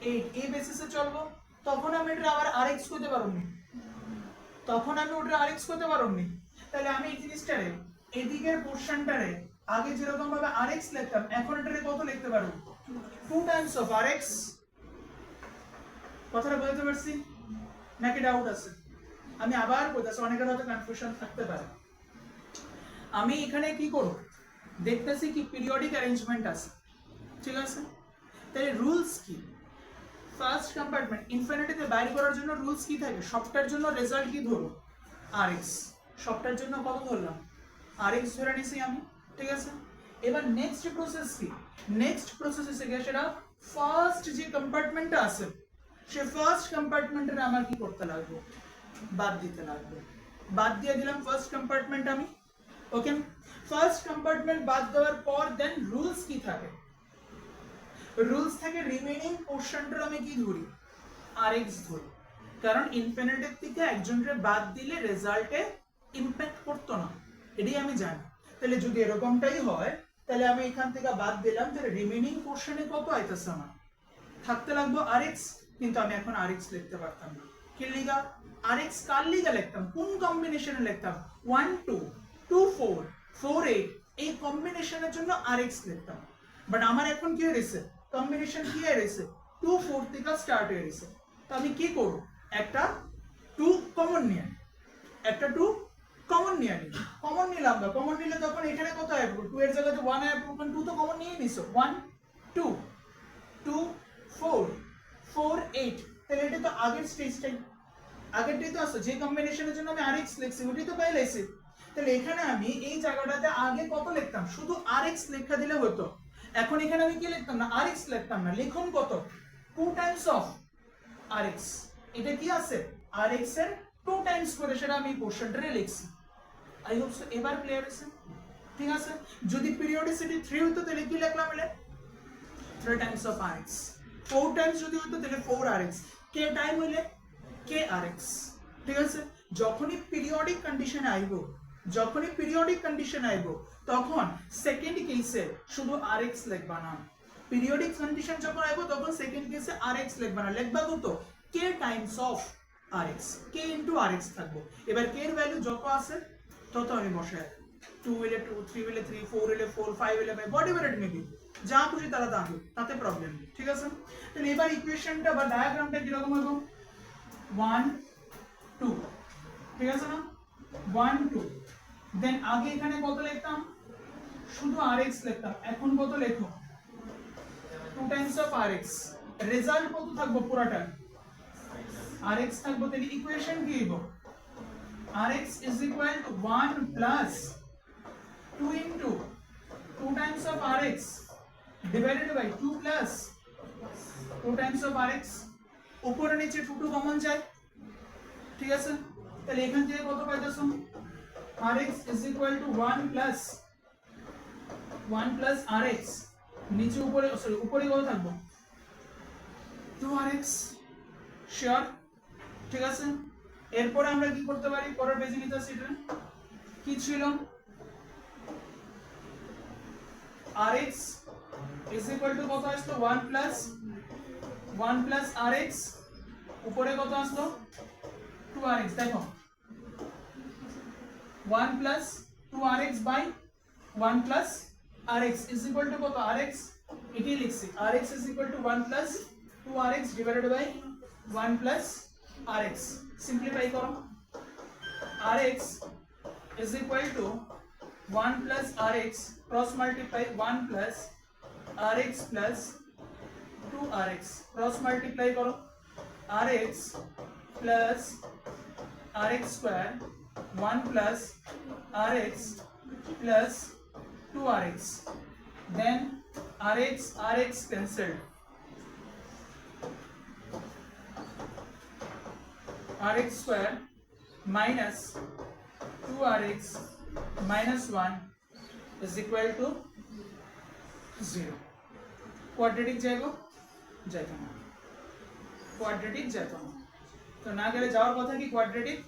8, এই বেসিসে চলবো, তখন আমি এটা আবার আরএক্স করতে পারবনি, তাহলে আমি এই জিনিসটারে এদিকের পোরশনটারে আগে যেরকম ভাবে আরএক্স লিখতাম, এখন এটারে কত লিখতে পারবো 2 টাইমস অফ আরএক্স। কথাটা বুঝতে পারছি নাকি ডাউট আছে, আমি আবার বলতেছি, অনেকের হয়তো কনফিউশন থাকতে পারে। আমি এখানে কি করব, দেখতেছি কি পিরিয়ডিক অ্যারেঞ্জমেন্ট আছে, ঠিক আছে। তাহলে রুলস কি, ফার্স্ট কম্পার্টমেন্ট ইনফিনিটিতে বাইর করার জন্য রুলস কি থাকে, সফটওয়্যার জন্য রেজাল্ট কি ধরো আরএক্স, সফটওয়্যার জন্য কত ধরলাম আরএক্স ধরে নিছি আমি, ঠিক আছে। এবার নেক্সট প্রসেস কি, নেক্সট প্রসেস এসে গিয়ে সেটা ফার্স্ট যে কম্পার্টমেন্টটা আছে, সে ফার্স্ট কম্পার্টমেন্টের আমার কি করতে লাগবে বাদ দিতে লাগবে, বাদ দিয়ে দিলাম ফার্স্ট কম্পার্টমেন্ট আমি, ওকে। ফার্স্ট কম্পার্টমেন্ট বাদ দেওয়ার পর দেন রুলস কি থাকে, রুলস থাকে রিমেইনিং পোরশনটা আমি কি ধরি আরএক্স ধরি, কারণ ইনফিনিটির থেকে একজনকে বাদ দিলে রেজাল্টে ইমপ্যাক্ট করতো না, এটাই আমি জানি। তাহলে যদি এরকমটাই হয় তাহলে আমি এখান থেকে বাদ দিলাম, যে রিমেইনিং পোরশনে কত আইতেছে আমার থাকতে লাগবে আরএক্স, কিন্তু আমি এখন আরএক্স লিখতে পারতাম না, কি লিগা আরএক্স কার লিগা লিখতাম, কোন কম্বিনেশনে লিখতাম 1 2 2 4 4 8, এই কম্বিনেশনের জন্য আরএক্স লিখতাম, বাট আমার এখন কি হয়েছে কম্বিনেশন কি হয়েছে 2 4 থেকে স্টার্ট হয়েছে, তো আমি কি করব একটা 2 কমন নিয়ে, একটা 2 কমন নিয়ে নিই, কমন নিলাম না, কমন নিলে তখন এখানে কত আসবে 2 এর জায়গাতে 1 আসবে, 2 তো কমন নিয়ে নিছো 1 2 2 4 4 8, তাহলে এটা তো আগের স্টেজটাই, আগেরটাই তো আছে, যে কম্বিনেশনের জন্য আমি আরএক্স লিখছি ওটাই তো পাইলাইছি, তাহলে এখানে আমি এই জায়গাটাতে আগে কত লিখতাম শুধু আরএক্স লেখা দিলে হতো, এখন এখানে আমি কি লিখতাম না আরএক্স লিখতাম না, লিখুন কত 2 টাইমস অফ আরএক্স, এটা কি আছে আরএক্স এর 2 টাইমস করে সেটা আমি পোরশনটারে লিখছি। আই হোপ সো এবার ক্লিয়ার আছে, ঠিক আছে। যদি পিরিয়ডিসিটি 3 হতো তাহলে কি লিখলাম, এলে 3 টাইমস অফ আরএক্স, 4 টাইমস যদি হতো তাহলে 4 আরএক্স, কে টাইম হইলে কে আরএক্স, ঠিক আছে। যখনই পিরিয়ডিক কন্ডিশন আইব তখন সেকেন্ড কেসে শুধু আরএক্স লিখবা না, পিরিয়ডিক কন্ডিশন যখন আইব তখন সেকেন্ড কেসে আরএক্স লিখবা না, লিখবা কত K times of Rx, K into Rx থাকবো, এবার কে এর ভ্যালু যত আছে তত আমি বসাই 2 হইলে 2 3 হইলে 3 4 হইলে 4 5 হইলে 5 হোয়াটএভার ইট মে বি, যা খুশি তারা তা হোক, তাতে প্রবলেম নেই, ঠিক আছে। তাহলে এবার ইকুয়েশনটা বা ডায়াগ্রামটা কি রকম হবে 1 2 ঠিক আছে না 1 2 দেন আগে এখানে কত লিখতাম শুধু rx লিখতাম এখন কত লেখো 2 টাইমস অফ rx রেজাল্ট কত থাকবে পুরাটা rx থাকবে তাহলে ইকুয়েশন কি হইব rx is equal to 1 plus 2 into 2 times of rx divided by 2 plus 2 times of rx উপরে নিচে 2 2 কমন যায় ঠিক আছে তাহলে এখান থেকে কত পাইতেছো rx is equal to 1 plus rx নিচে উপরে সরি উপরে কত থাকবে 2rx শিওর ঠিক আছে এরপর আমরা কি করতে পারি পরের পেজে নিতে আসি এটা কি ছিল rx is equal to কত আসলো 1 plus rx উপরে কত আসলো 2rx দেখো 1 plus 2rx by 1 plus rx is equal to কত rx এটাই লিখছি rx is equal to 1 plus 2rx divided by 1 plus rx simplify করো rx is equal to 1 plus rx cross multiply 1 plus rx plus 2rx cross multiply করো rx plus rx square 1 plus rx plus 2rx then rx cancelled rx square minus 2rx minus 1 is equal to 0 quadratic যাইবো যাইতো না quadratic যাইতো না তো না গেলে যাওয়ার কথা কি quadratic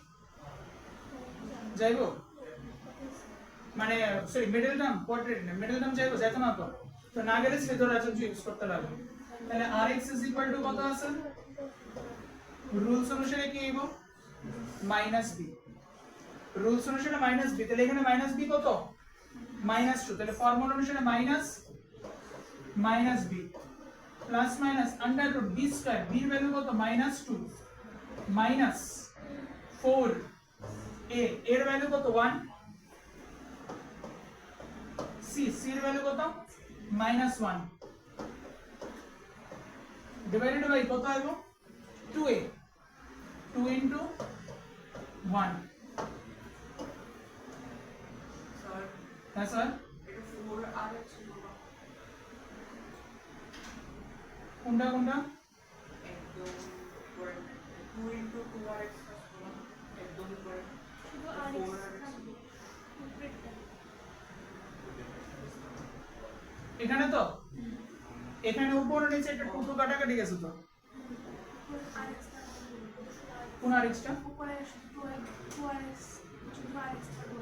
যাইবো মানে সরি মিডল টার্ম quadratic না মিডল টার্ম যাইবো যাইতো না তো না গেলে সেদ্ধ রাজস্ব ইউজ করতে লাগবে তাহলে rx is equal to কত আছে রুলস অনুসারে কি হইব -b রুলস অনুসারে -b তাহলে এখানে -b কত -2 তাহলে ফর্মুলা অনুসারে -b plus minus under root b square b এর ভ্যালু কত -2 মাইনাস 4 a এর ভ্যালু কত 1 c এর ভ্যালু কত -1 ডিভাইডেড বাই কত আইব 2a 2 into 1 Sir, হ্যাঁ স্যার it is 4rx কোনটা কোনটা একদম করে 2 into 2rx একদম করে শুধু 4rx থাকবে উপরেরটা এখানে তো এখানে উপরে নিচে একটা টুকরো কাটাকাটি গেছে তো আরএক্স কোন আরেকটা উপরে 2rx শুধু আরএক্স থাকবে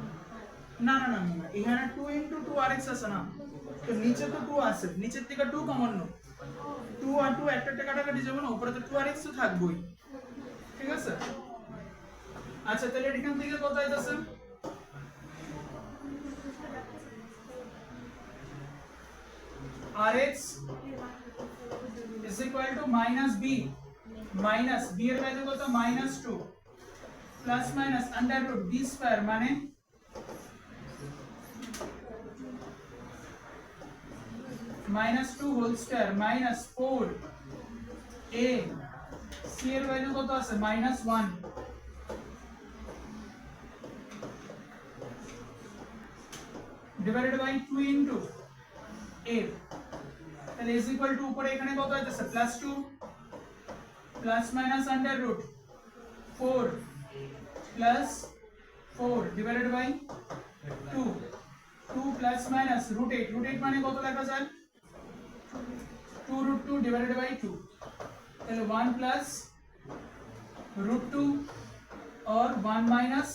না না না না এখানে 2 into 2rx আছে না তো নিচে তো 2 আছে নিচের থেকে 2 কমন নো 2 আর 2 একটা একটা কাটাকাটি যাবে না উপরে তো 2rx তো থাকবেই ঠিক আছে আচ্ছা তাহলে এখান থেকে কত আইতাছে rx is equal to -b minus b এর ভ্যালু কত -2 plus minus under root b square মানে -2 হোল স্কয়ার -4 a c এর ভ্যালু কত আছে -1 ডিভাইডেড বাই 2 into a তাহলে is equal to উপরে এখানে কত হইতাছে +2 plus minus under root 4 plus 4 divided by 2 2 plus minus √8 √8 মানে কত লেখা যায় 2 √2 ডিভাইডেড বাই 2 তাহলে 1 প্লাস √2 और 1 माइनस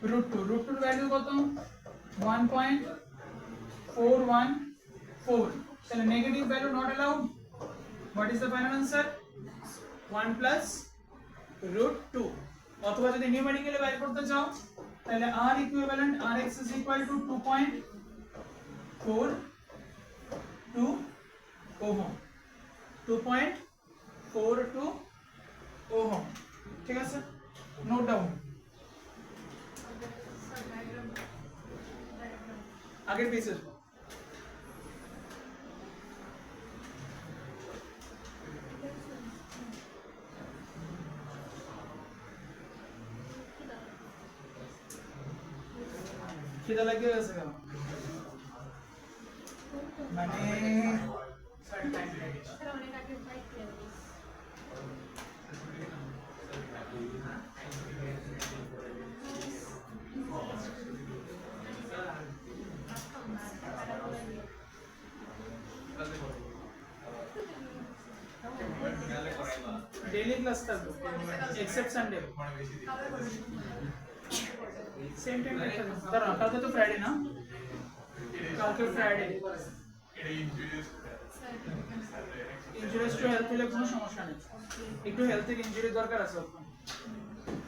√2 √2 ভ্যালু কত 1.414 তাহলে negative value not allowed what is the final answer 1 plus √2 অথবা যদি নিউমেরিক্যালি বের করতে চাও তাহলে r equivalent rx is equal two 2.42 ohm 2.42 ohm ঠিক আছে নোট ডাউন আগের পেজের খিদা লাগে গেছে কেন মানে Pero অনেক আগে ফাইট করে দিস ডেইলি ক্লাস থাকবে এক্সেপ্ট সানডে সেম টাইম দাঁড়া কালকে তো ফ্রাইডে না কালকে ফ্রাইডে ইনজুরিস টু হেলথ হলে কোনো সমস্যা নেই একটু হেলথ থেকে ইনজুরি দরকার আছে আপনার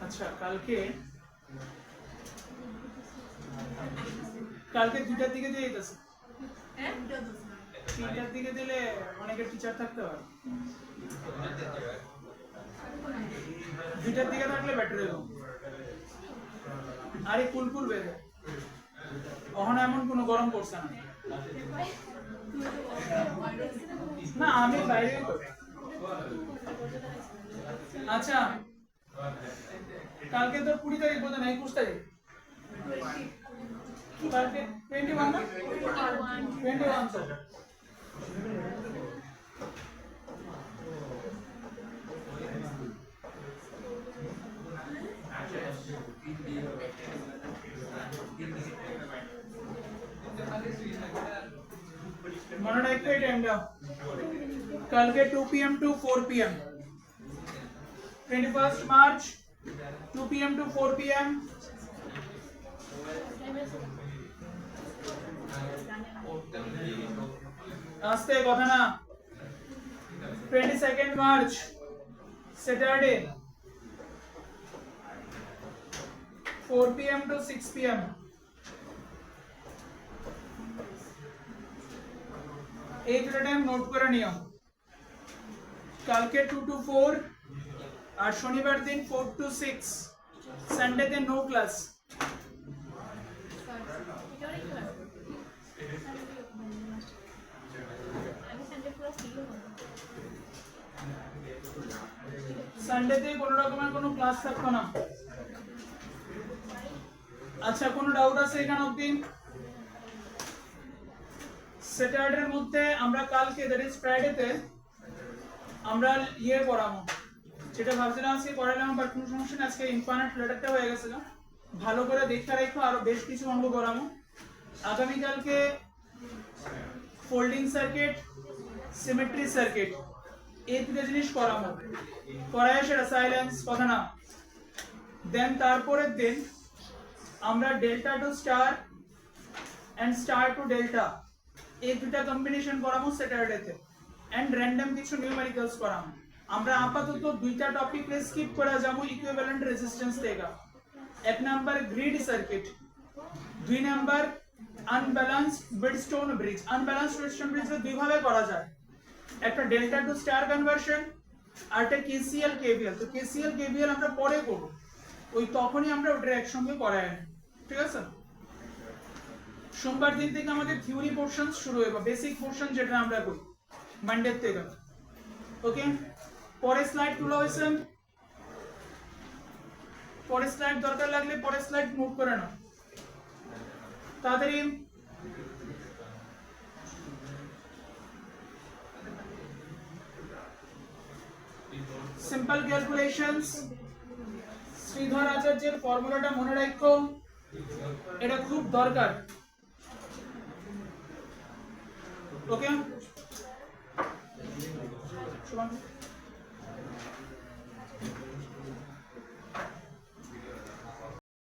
আচ্ছা কালকে দুটার দিকে দিয়ে যেতেছে হ্যাঁ 3টার দিকে দিলে অনেকে টিচার থাকতে পারে 2টার দিকে থাকলে বেটার হবে আরে কুলকুল বেরে ওখানে এমন কোনো গরম পড়ছে না না আমি বাইরে আচ্ছা কালকে তো 20 তারিখ বোধ হয় 21 তারিখ কালকে 21 না 21 তো মনে রাখতে এই টাইমটা কালকে 2 pm to 4 pm 21st March 2 pm to 4 pm আস্তে কথা না 22nd March Saturday 4 pm to 6 pm এই দুটো টাইম নোট করে নিও কালকে 2 to 4 আর শনিবার দিন 4 to 6 সানডে তে নো ক্লাস সানডে তে কোনো রকমের কোনো ক্লাস থাকবে না আচ্ছা কোনো ডাউট আছে এখানে অবধি স্যাটারডের মধ্যে আমরা কালকে দ্যাট ইজ ফ্রাইডে তে আমরা ইয়ে পড়াবো যেটা ভাবছিলাম আজকে পড়ালাম বাট কোনো সমস্যা নেই আজকে ইনফাইনাইট লেটারটা হয়ে গেছে না ভালো করে দেখতে রাখো আরো বেশ কিছু অঙ্ক করাবো আগামী কালকে ফোল্ডিং সার্কিট সিমেট্রি সার্কিট এই দুটো জিনিস করাবো করায় সেটা সাইলেন্স কথা না দেন তারপরের দিন আমরা delta to star and star to delta এই দুটো কম্বিনেশন করাবো স্যাটারডেতে এন্ড র্যান্ডম কিছু নিউমেরিক্যালস করাবো আমরা আপাতত দুইটা টপিকে স্কিপ করে যাব ইকুইভ্যালেন্ট রেজিস্ট্যান্স থেকে এক নাম্বার গ্রিড সার্কিট দুই number unbalanced Wheatstone bridge unbalanced Wheatstone bridge দুই ভাবে করা যায় একটা ডেল্টা টু স্টার কনভার্সন আর একটা কেসিএল কেভিএল তো কেসিএল কেভিএল আমরা পরে করব ওই তখনই আমরা ওটা একসঙ্গে করায় আনি ঠিক আছে সোমবার দিন থেকে আমাদের থিওরি পোরশন শুরু হবে বেসিক পোরশন যেটা আমরা করি মানডে থেকে ওকে পরে স্লাইড তোলা হয়েছে পরে স্লাইড দরকার লাগলে পরে স্লাইড নোট করে নাও তাড়াতাড়ি সিম্পল ক্যালকুলেশনস শ্রীধর আচার্যের ফর্মুলাটা মনে রাখো এটা খুব দরকার ওকে শুভম